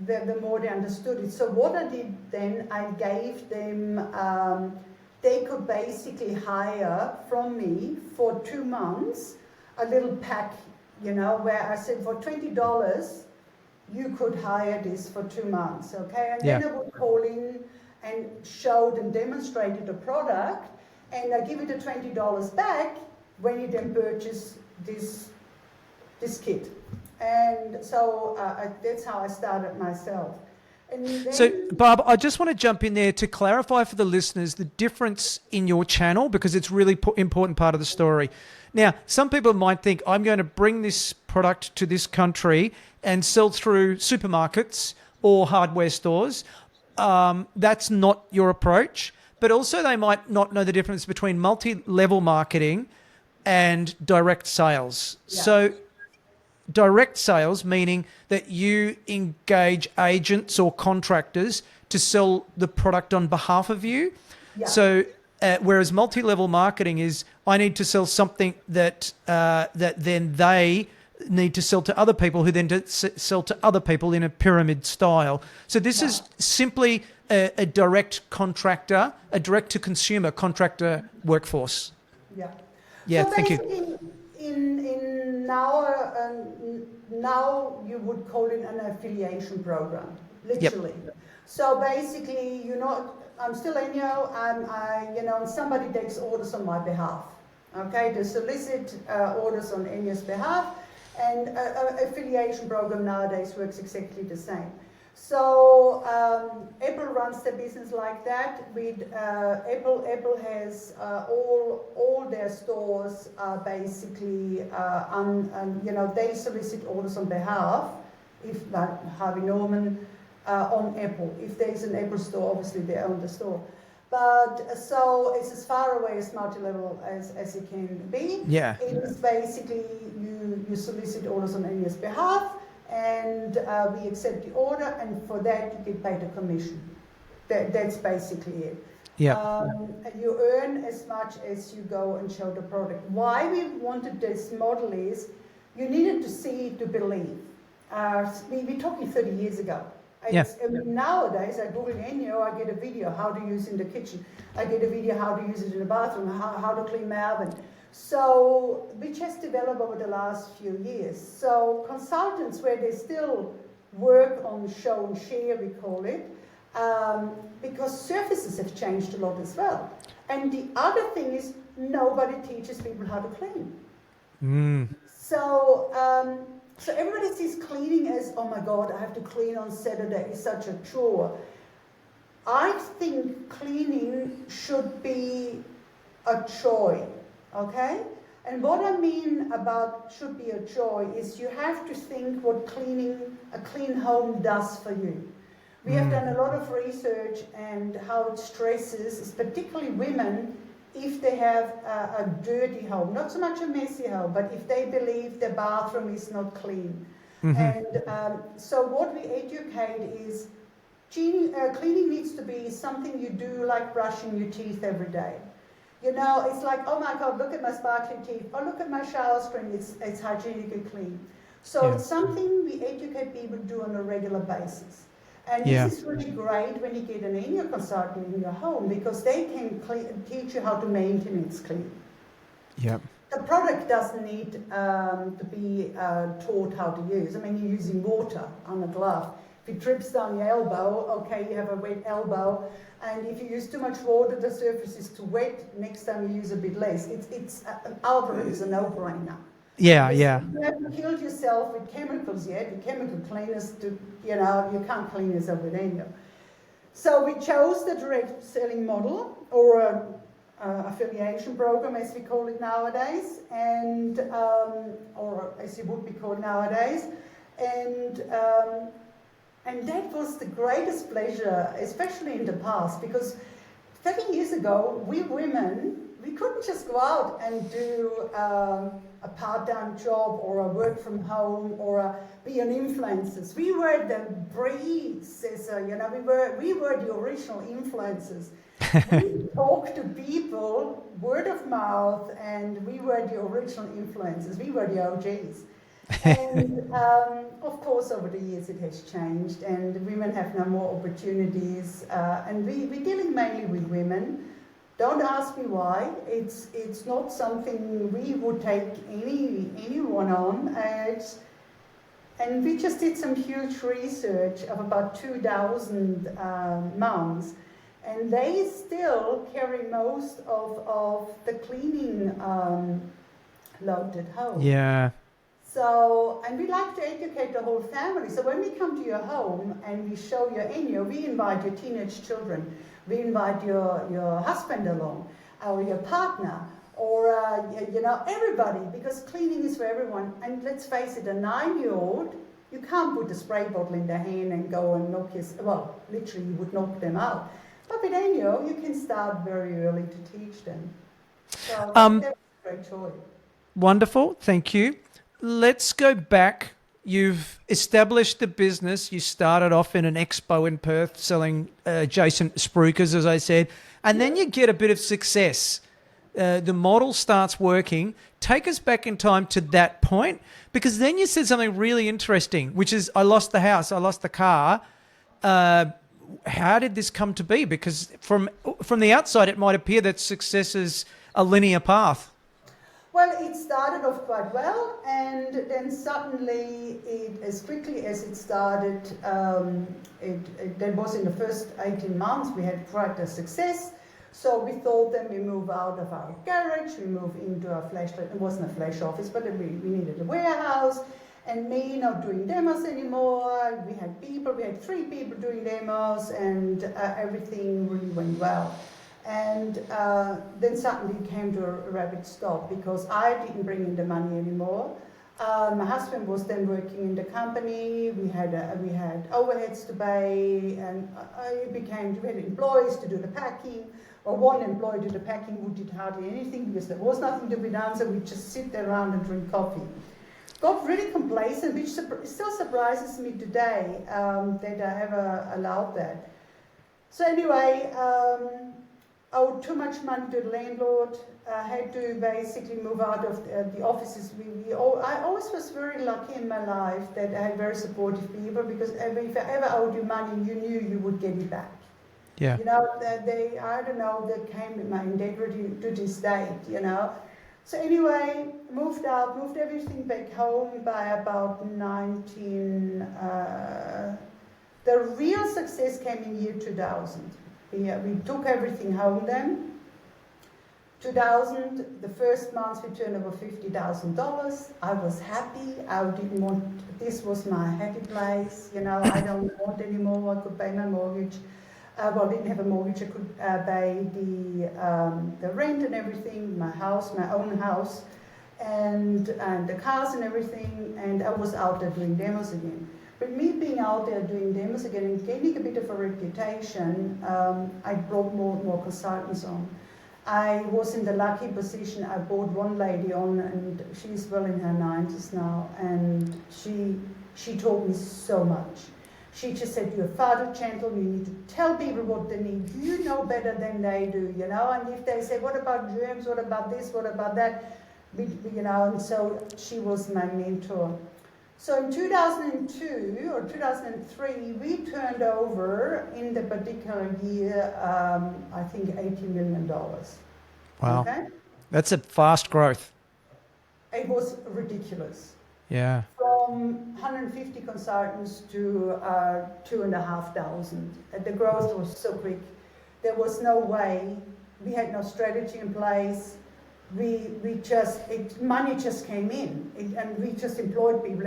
the more they understood it. So what I did then, I gave them, they could basically hire from me for 2 months a little pack, where I said for $20, you could hire this for 2 months, okay? And then I would call in and showed and demonstrated the product, and I give you the $20 back when you then purchase this kit. And so that's how I started myself. And then, so, Barb, I just want to jump in there to clarify for the listeners the difference in your channel, because it's really important part of the story. Now, some people might think, I'm going to bring this product to this country and sell through supermarkets or hardware stores. That's not your approach. But also they might not know the difference between multi-level marketing and direct sales. Yeah. So direct sales, meaning that you engage agents or contractors to sell the product on behalf of you. Yeah. So whereas multi-level marketing is, I need to sell something that then they need to sell to other people, who then sell to other people in a pyramid style. So this is simply a direct contractor, a direct-to-consumer contractor workforce. Yeah. Yeah, so thank you. In now you would call it an affiliation program, literally. Yep. So basically, I'm still ENJO, and somebody takes orders on my behalf. Okay, they solicit orders on ENJO's behalf, and affiliation program nowadays works exactly the same. So Apple runs their business like that. With Apple has all their stores basically they solicit orders on behalf, if like Harvey Norman on Apple. If there's an Apple store, obviously they own the store. But so it's as far away as multi-level as it can be. Yeah. It is basically you solicit orders on ENJO's behalf, and we accept the order, and for that you get paid a commission. That's basically it. Yeah. You earn as much as you go and show the product. Why we wanted this model is you needed to see to believe. We're talking 30 years ago. Nowadays, I Google ENJO, I get a video how to use it in the kitchen. I get a video how to use it in the bathroom, how to clean my oven. So, which has developed over the last few years. So, consultants, where they still work on show and share, we call it, because services have changed a lot as well. And the other thing is, nobody teaches people how to clean. So everybody sees cleaning as, oh my God, I have to clean on Saturday, it's such a chore. I think cleaning should be a joy, okay? And what I mean about should be a joy is you have to think what a clean home does for you. We have done a lot of research and how it stresses, particularly women, if they have a dirty home, not so much a messy home, but if they believe their bathroom is not clean. And so what we educate is cleaning needs to be something you do like brushing your teeth every day. It's like, oh my God, look at my sparkling teeth. Oh, look at my shower screen, it's hygienically clean. So it's something we educate people to do on a regular basis. And this is really great when you get an ENJO consultant in your home, because they can teach you how to maintain it clean. Yep. The product doesn't need to be taught how to use. I mean, you're using water on a glove. If it drips down your elbow, okay, you have a wet elbow. And if you use too much water, the surface is too wet. Next time you use a bit less. Algorithm is a no-brainer. You haven't killed yourself with chemicals yet. With chemical cleaners, you can't you yourself with ENJO. So we chose the direct selling model, or affiliation program, as we call it nowadays, and or as it would be called nowadays, and that was the greatest pleasure, especially in the past, because 30 years ago, we women, we couldn't just go out and do a part-time job or a work from home or be an influencers. We were the predecessor, we were the original influencers. We talked to people, word of mouth, and we were the original influencers. We were the OGs. And of course, over the years it has changed, and women have now more opportunities, and we're dealing mainly with women. Don't ask me why. It's not something we would take anyone on. And we just did some huge research of about 2,000 mums, and they still carry most of the cleaning load at home. Yeah. So, and we like to educate the whole family. So when we come to your home and we show your ENJO, we invite your teenage children, we invite your husband along, or your partner, or you know, everybody, because cleaning is for everyone. And let's face it, a 9-year-old, you can't put a spray bottle in their hand and go and knock well, literally you would knock them out. But with ENJO, you can start very early to teach them. So that's a great choice. Wonderful, thank you. Let's go back. You've established the business. You started off in an expo in Perth selling adjacent spruikers, as I said, and then you get a bit of success. The model starts working. Take us back in time to that point, because then you said something really interesting, which is, I lost the house, I lost the car. How did this come to be? Because from the outside, it might appear that success is a linear path. Well, it started off quite well, and then suddenly, as quickly as it started, that was in the first 18 months, we had quite a success. So we thought then we move out of our garage, we move into a flash, it wasn't a flash office, but we needed a warehouse, and me not doing demos anymore. We had 3 people doing demos, and everything really went well. And then suddenly it came to a rapid stop because I didn't bring in the money anymore. My husband was then working in the company. We had overheads to pay, and we had employees to do the packing. Or one employee did the packing who did hardly anything because there was nothing to be done, so we just sit there around and drink coffee. Got really complacent, which still surprises me today that I ever allowed that. So anyway, owed too much money to the landlord, had to basically move out of the offices. I always was very lucky in my life that I had very supportive people, because if I ever owed you money, you knew you would get it back. Yeah. You know, they came with my integrity to this date, you know. So anyway, moved everything back home by about 19, the real success came in year 2000. We took everything home then. 2000, the first month we turned over $50,000. I was happy. I didn't want, this was my happy place. You know, I don't want anymore. I could pay my mortgage. Well, I didn't have a mortgage. I could pay the rent and everything, my house, my own house, and the cars and everything. And I was out there doing demos again. But me being out there doing demos again and gaining a bit of a reputation, I brought more consultants on. I was in the lucky position, I brought one lady on, and she's well in her 90s now, and she taught me so much. She just said, you're far too gentle, you need to tell people what they need. You know better than they do, you know, and if they say, what about germs, what about this, what about that, you know, and so she was my mentor. So in 2002 or 2003, we turned over in the particular year, I think $80 million. Wow. Okay? That's a fast growth. It was ridiculous. Yeah. From 150 consultants to 2,500. The growth was so quick. There was no way. We had no strategy in place. Money just came in, and we just employed people.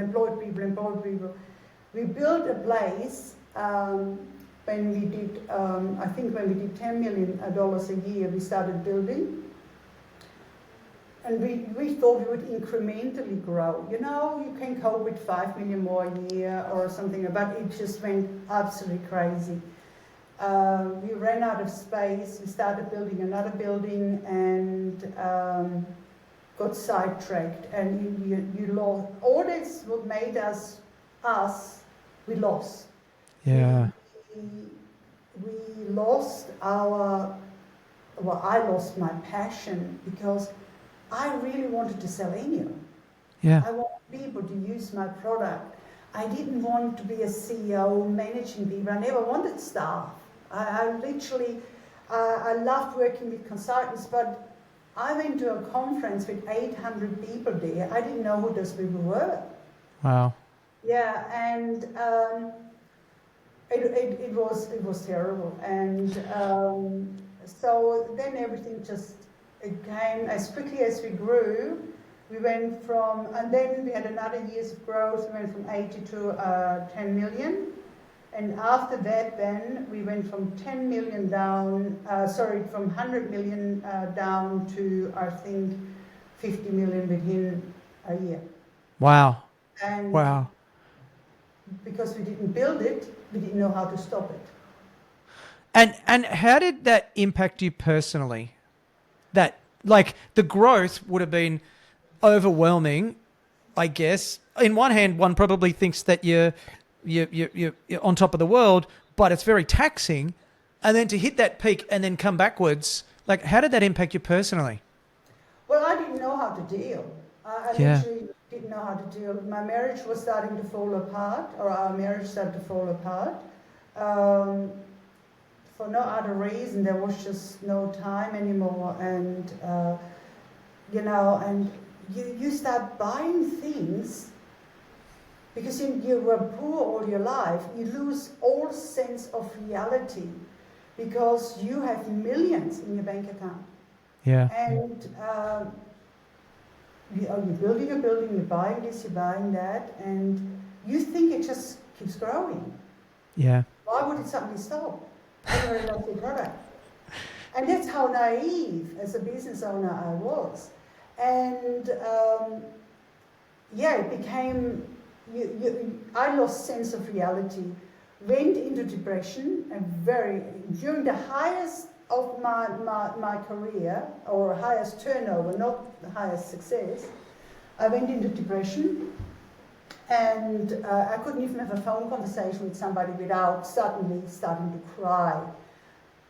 We built a place when we did, I think when we did $10 million a year, we started building. And we thought we would incrementally grow. You know, you can cope with 5 million more a year or something, but it just went absolutely crazy. We ran out of space, we started building another building, and got sidetracked, and you lost. All this what made us, we lost. Yeah. We lost I lost my passion, because I really wanted to sell ENJO. Yeah. I wanted people to use my product. I didn't want to be a CEO managing people. I never wanted staff. I literally, I loved working with consultants, but I went to a conference with 800 people there. I didn't know who those people were. Wow. Yeah, and it was terrible. And so then everything just, it came as quickly as we grew. We went from, and then we had another years of growth. We went from 80 to 10 million. And after that, then we went from 10 million down, from 100 million down to, I think, 50 million within a year. Wow. And Wow. because we didn't build it, we didn't know how to stop it. And how did that impact you personally? That, like, the growth would have been overwhelming, I guess. In one hand, one probably thinks that you're on top of the world, but it's very taxing. And then to hit that peak and then come backwards, like, how did that impact you personally? Well, I didn't know how to deal. I literally didn't know how to deal. My marriage was starting to fall apart, or our marriage started to fall apart. For no other reason, there was just no time anymore. And, and you start buying things because you were poor all your life. You lose all sense of reality because you have millions in your bank account. Yeah. And you're building a building, you're buying this, you're buying that, and you think it just keeps growing. Yeah. Why would it suddenly stop? I very love your product. And that's how naive as a business owner I was. And it became, I lost sense of reality, went into depression, and during the highest of my career, or highest turnover, not the highest success, I went into depression, and I couldn't even have a phone conversation with somebody without suddenly starting to cry.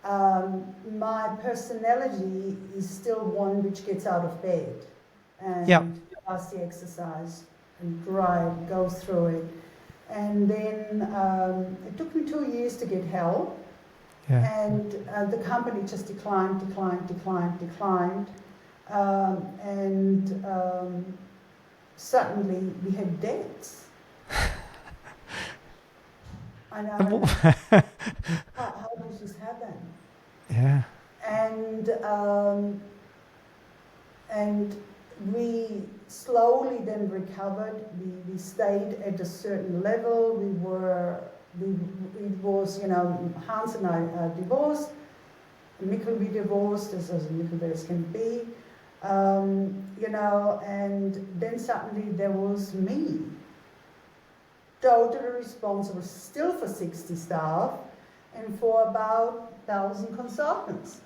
My personality is still one which gets out of bed and does the exercise and goes through it. And then it took me 2 years to get help. Yeah. And the company just declined. Suddenly we had debts. And how did this happen? Yeah. And we slowly then recovered. We stayed at a certain level. It was, Hans and I divorced, amicably divorced, as amicable as can be, and then suddenly there was me, totally responsible still for 60 staff and for about 1,000 consultants.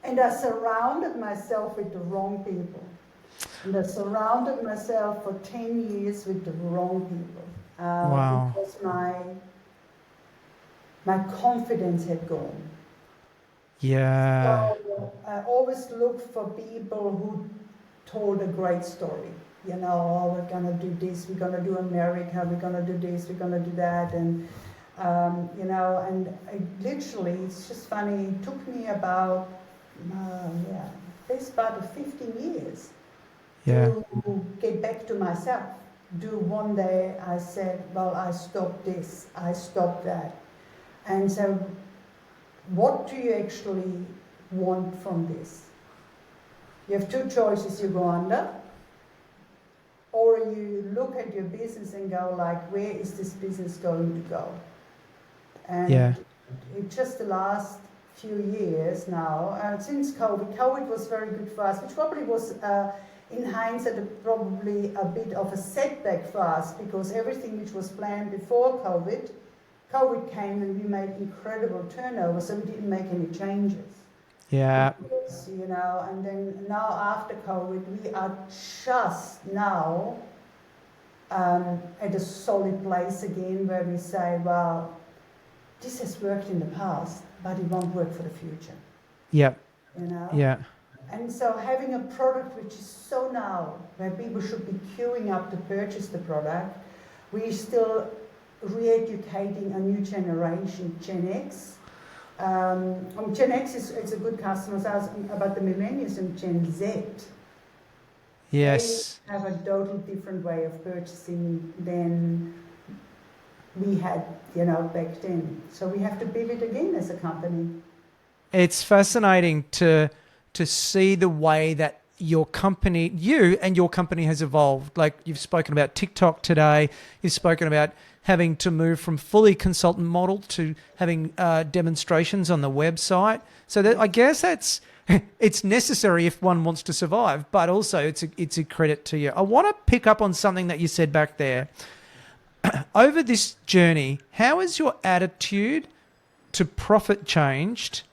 And I surrounded myself with the wrong people. And I surrounded myself for 10 years with the wrong people. Wow. Because my confidence had gone. Yeah. So I always looked for people who told a great story. We're going to do this, we're going to do America, we're going to do this, we're going to do that. And, and literally, it's just funny, it took me about, best part of 15 years to get back to myself. One day I said, well, I stopped this, I stopped that. And so, what do you actually want from this? You have two choices: you go under, or you look at your business and go like, where is this business going to go? And in just the last few years now, since COVID was very good for us, which probably was in hindsight probably a bit of a setback for us, because everything which was planned before COVID came and we made incredible turnover, so we didn't make any changes. Yeah. Because, and then now after COVID, we are just now at a solid place again where we say, well, this has worked in the past, but it won't work for the future. Yep. Yeah. And so having a product which is so now, where people should be queuing up to purchase the product, we're still re-educating a new generation, Gen X, Gen X is a good customer, but the millennials and Gen Z, Yes. they have a totally different way of purchasing than we had, back then. So we have to pivot again as a company. It's fascinating to see the way that your company has evolved. Like you've spoken about TikTok today, you've spoken about having to move from fully consultant model to having demonstrations on the website. So that, I guess it's necessary if one wants to survive, but also it's a credit to you. I want to pick up on something that you said back there. Over this journey, how has your attitude to profit changed,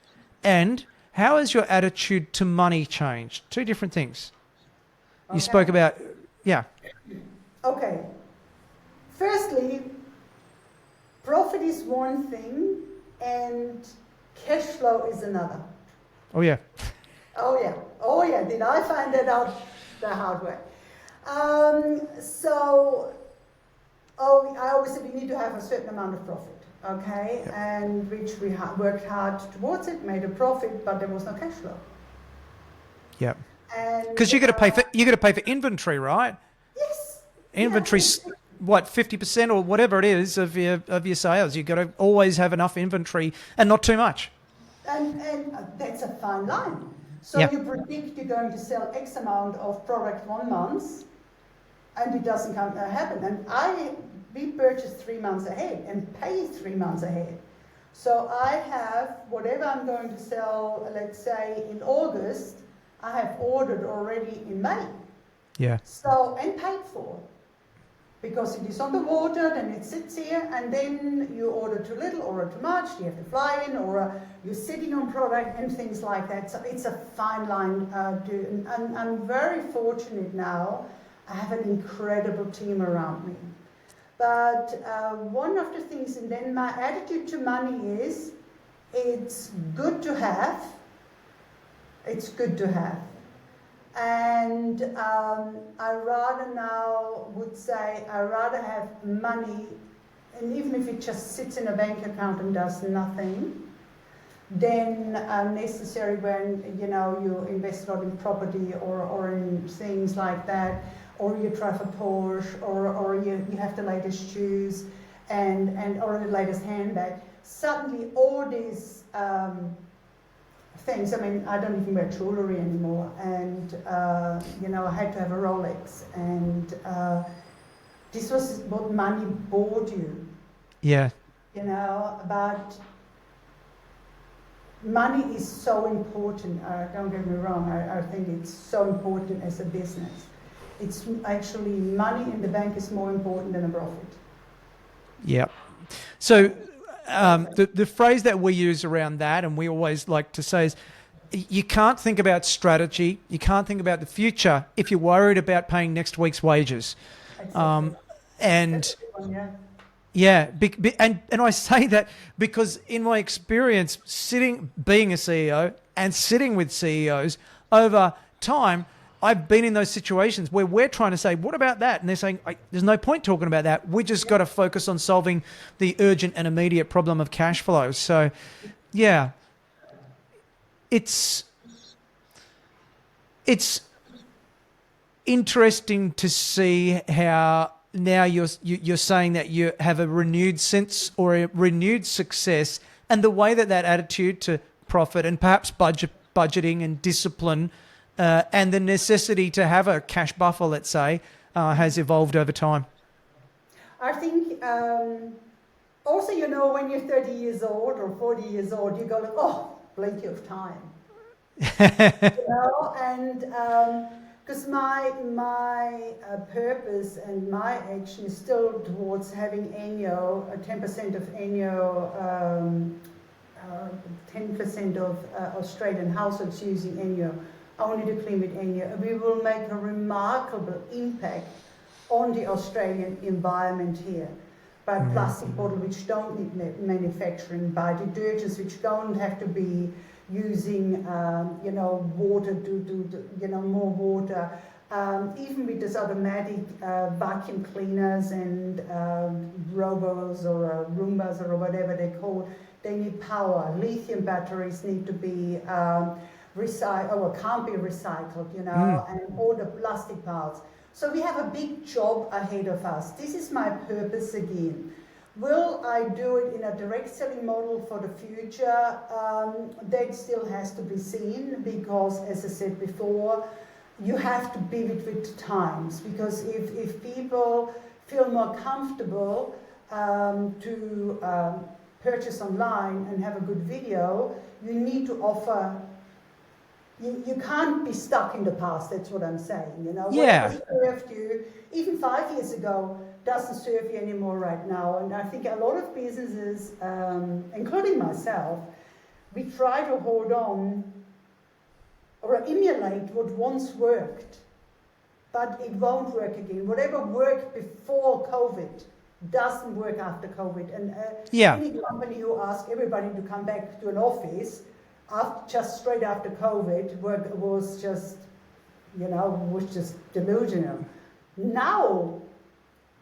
and how has your attitude to money changed? Two different things. Okay. You spoke about, yeah. Okay. Firstly, profit is one thing and cash flow is another. Oh, yeah. Oh yeah, did I find that out the hard way? I always said we need to have a certain amount of profit, okay? Yep. And which we worked hard towards it, made a profit, but there was no cash flow. Yeah. Because you got to pay for inventory, right? Yes. Inventory's what, 50% or whatever it is of your sales. You've got to always have enough inventory and not too much. And that's a fine line. So Yep. you predict you're going to sell X amount of product 1 month, and it doesn't happen. And we purchase 3 months ahead and pay 3 months ahead. So I have whatever I'm going to sell, let's say in August, I have ordered already in May. Yeah. So, and paid for. Because it is on the water, then it sits here, and then you order too little or too much, you have to fly in, or you're sitting on product and things like that. So it's a fine line and I'm very fortunate now. I have an incredible team around me. But one of the things, and then my attitude to money is, it's good to have. It's good to have. And I rather now would say I rather have money, and even if it just sits in a bank account and does nothing, than necessary when you invest a lot in property or in things like that, or you drive a Porsche, or you have the latest shoes and or the latest handbag. Suddenly all these things. I mean, I don't even wear jewelry anymore, and I had to have a Rolex, and this was what money bought you. Yeah. But money is so important. Don't get me wrong. I think it's so important as a business. It's actually money in the bank is more important than a profit. Yeah. So. The phrase that we use around that, and we always like to say, is you can't think about strategy, you can't think about the future if you're worried about paying next week's wages. Exactly. And yeah. And I say that because in my experience, being a CEO and sitting with CEOs over time, I've been in those situations where we're trying to say, what about that? And they're saying, there's no point talking about that. We just got to focus on solving the urgent and immediate problem of cash flow. So, yeah, it's interesting to see how now you're saying that you have a renewed sense or a renewed success, and the way that attitude to profit and perhaps budgeting and discipline and the necessity to have a cash buffer, let's say, has evolved over time. I think also, when you're 30 years old or 40 years old, you go like, oh, plenty of time. And because my purpose and my action is still towards having ENJO, 10% of ENJO, 10% of Australian households using ENJO, only to clean with ENJO. We will make a remarkable impact on the Australian environment here. By plastic bottles which don't need manufacturing, by detergents which don't have to be using, water to do, more water, even with these automatic vacuum cleaners and robos or Roombas or whatever they call, they need power. Lithium batteries need to be recycled, or can't be recycled, you know, and all the plastic parts. So we have a big job ahead of us. This is my purpose again. Will I do it in a direct selling model for the future? That still has to be seen, because, as I said before, you have to be with the times. Because if people feel more comfortable to purchase online and have a good video, you need to offer. You can't be stuck in the past, that's what I'm saying, you know. Yeah. What served you, even 5 years ago, doesn't serve you anymore right now. And I think a lot of businesses, including myself, we try to hold on or emulate what once worked, but it won't work again. Whatever worked before COVID doesn't work after COVID. And any company who asks everybody to come back to an office just straight after COVID was just, you know, was just delusional. Now,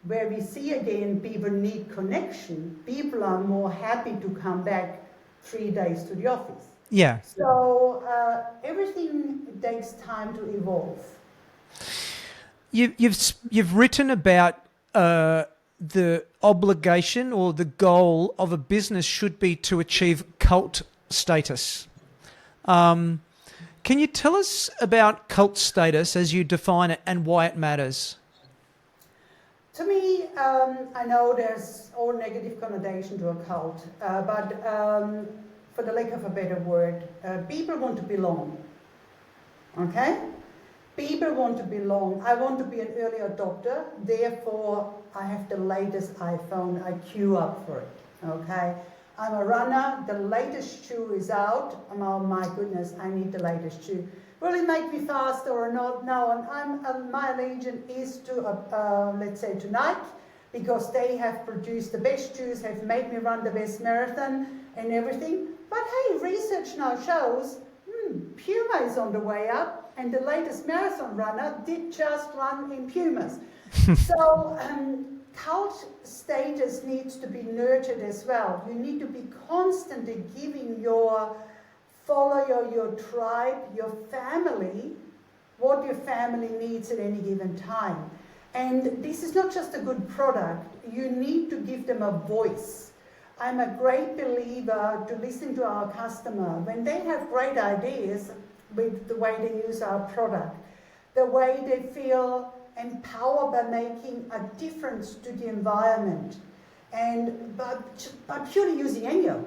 where we see again people need connection, people are more happy to come back 3 days to the office. Yeah. So everything takes time to evolve. You've written about the obligation or the goal of a business should be to achieve cult status. Can you tell us about cult status as you define it and why it matters? To me, I know there's all negative connotation to a cult, but for the lack of a better word, people want to belong. Okay? People want to belong. I want to be an early adopter, therefore I have the latest iPhone, I queue up for it. Okay? I'm a runner, the latest shoe is out, oh my goodness, I need the latest shoe. Will it make me faster or not? No, and my allegiance is to, let's say, to Nike, because they have produced the best shoes, have made me run the best marathon and everything. But hey, research now shows, Puma is on the way up, and the latest marathon runner did just run in Pumas. So, cult status needs to be nurtured as well. You need to be constantly giving your follower, your tribe, your family, what your family needs at any given time. And this is not just a good product. You need to give them a voice. I'm a great believer to listen to our customer. When they have great ideas with the way they use our product, the way they feel empowered by making a difference to the environment, and by purely using ENJO.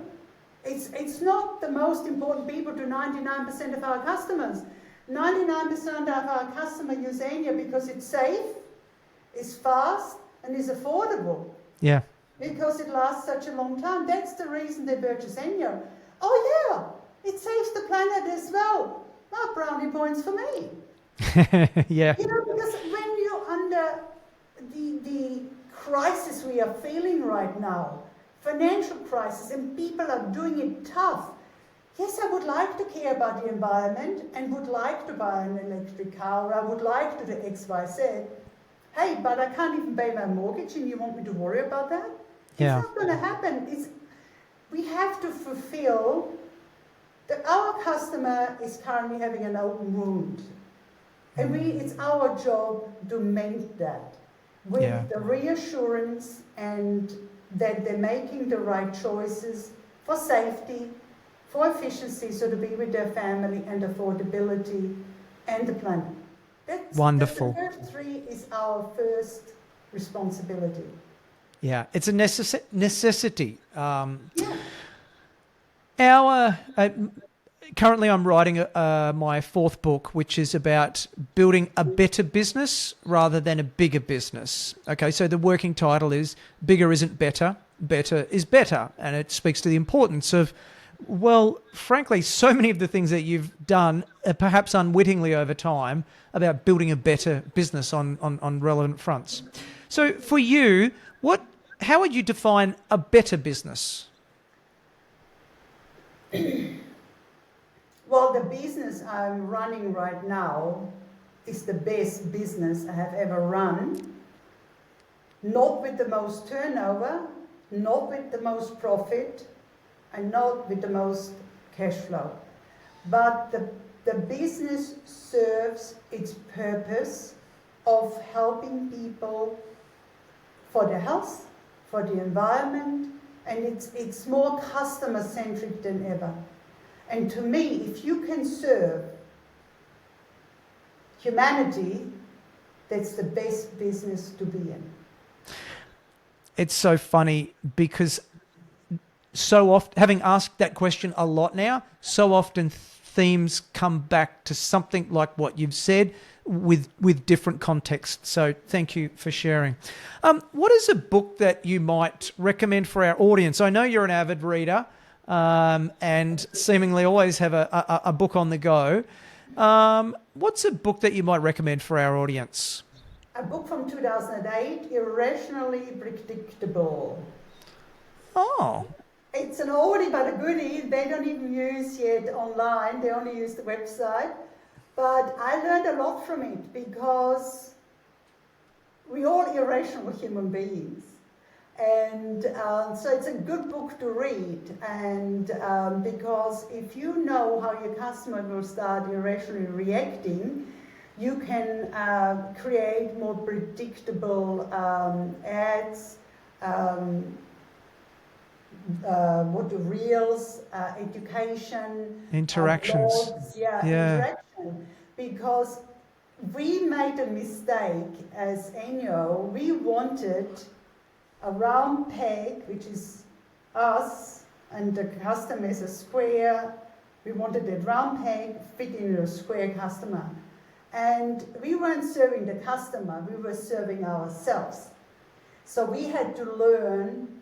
It's not the most important people to 99% of our customers. 99% of our customers use ENJO because it's safe, it's fast, and is affordable. Yeah. Because it lasts such a long time. That's the reason they purchase ENJO. Oh yeah, it saves the planet as well. Well, brownie points for me. Yeah. You know, because when you're under the crisis we are feeling right now, financial crisis, and people are doing it tough, yes, I would like to care about the environment and would like to buy an electric car, or I would like to do X, Y, Z. Hey, but I can't even pay my mortgage and you want me to worry about that? Yeah. It's not going to happen. We have to fulfill that our customer is currently having an open wound. And it's our job to mend that with the reassurance and that they're making the right choices for safety, for efficiency, so to be with their family, and affordability, and the planet. That's, wonderful. The first three is our first responsibility. Yeah, it's a necessity. Currently, I'm writing my fourth book, which is about building a better business rather than a bigger business. Okay, so the working title is Bigger Isn't Better, Better is Better. And it speaks to the importance of, well, frankly, so many of the things that you've done, perhaps unwittingly over time, about building a better business on relevant fronts. So for you, how would you define a better business? Well, the business I'm running right now is the best business I have ever run. Not with the most turnover, not with the most profit, and not with the most cash flow. But the business serves its purpose of helping people for their health, for the environment, and it's more customer-centric than ever. And to me, if you can serve humanity, that's the best business to be in. It's so funny because so often, having asked that question a lot now, so often themes come back to something like what you've said with different contexts. So thank you for sharing. What is a book that you might recommend for our audience? I know you're an avid reader and seemingly always have a book on the go. What's a book that you might recommend for our audience? A book from 2008, Irrationally Predictable. Oh. It's an oldie but a goodie. They don't even use yet online. They only use the website. But I learned a lot from it because we're all irrational human beings. And so it's a good book to read. And because if you know how your customer will start irrationally reacting, you can create more predictable ads, reels, education, interactions. Blogs, interaction. Because we made a mistake as ENJO. We wanted a round peg, which is us, and the customer is a square. We wanted that round peg fit in a square customer. And we weren't serving the customer, we were serving ourselves. So we had to learn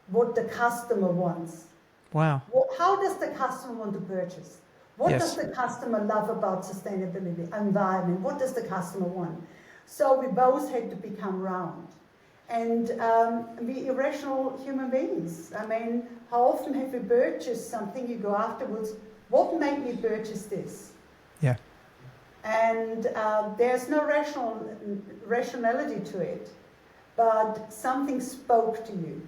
what the customer wants. Wow. How does the customer want to purchase? What does the customer love about sustainability, environment? What does the customer want? So we both had to become round. And we irrational human beings. I mean, how often have we purchased something, you go afterwards, what made me purchase this? Yeah. And there's no rationality to it, but something spoke to you.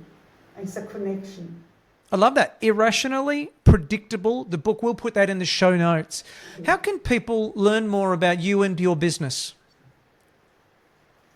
It's a connection. I love that. Irrationally Predictable. The book, we'll put that in the show notes. How can people learn more about you and your business?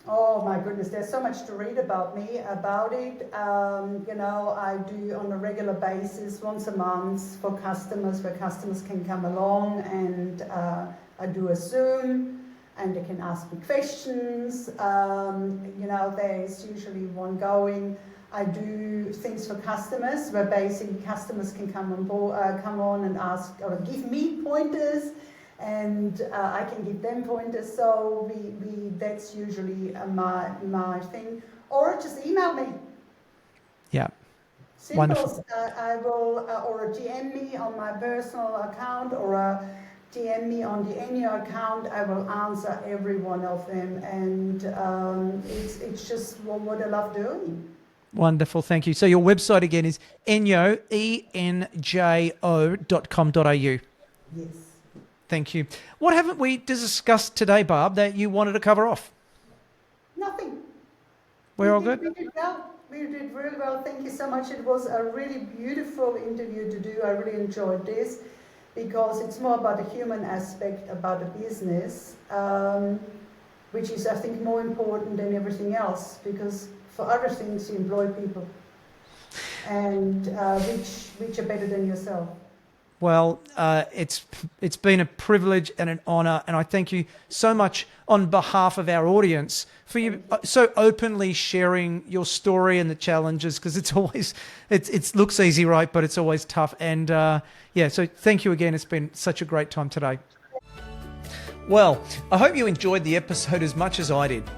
Oh my goodness, there's so much to read about me, about it. I do on a regular basis, once a month for customers, where customers can come along, and I do a Zoom and they can ask me questions. There's usually one going. I do things for customers where basically customers can come on and ask or give me pointers, and I can give them pointers. So that's usually my thing. Or just email me. Yeah. Simple. Wonderful. I will, or DM me on my personal account, or DM me on the ENJO account. I will answer every one of them, and it's just what I love doing. Wonderful, thank you. So your website again is ENJO, ENJO.com.au. Yes. Thank you. What haven't we discussed today, Barb, that you wanted to cover off? Nothing. We're all good? We did well. We did really well. Thank you so much. It was a really beautiful interview to do. I really enjoyed this because it's more about the human aspect about the business, which is, I think, more important than everything else, because for other things you employ people, and which are better than yourself. Well, it's been a privilege and an honour, and I thank you so much on behalf of our audience for you so openly sharing your story and the challenges, because it's always it looks easy, right? But it's always tough. And so thank you again. It's been such a great time today. Well, I hope you enjoyed the episode as much as I did.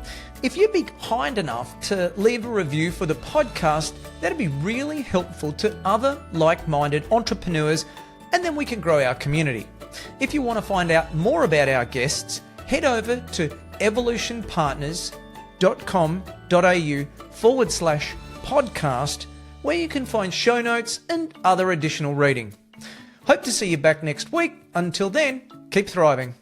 If you'd be kind enough to leave a review for the podcast, that'd be really helpful to other like-minded entrepreneurs, and then we can grow our community. If you want to find out more about our guests, head over to evolutionpartners.com.au/podcast, where you can find show notes and other additional reading. Hope to see you back next week. Until then, keep thriving.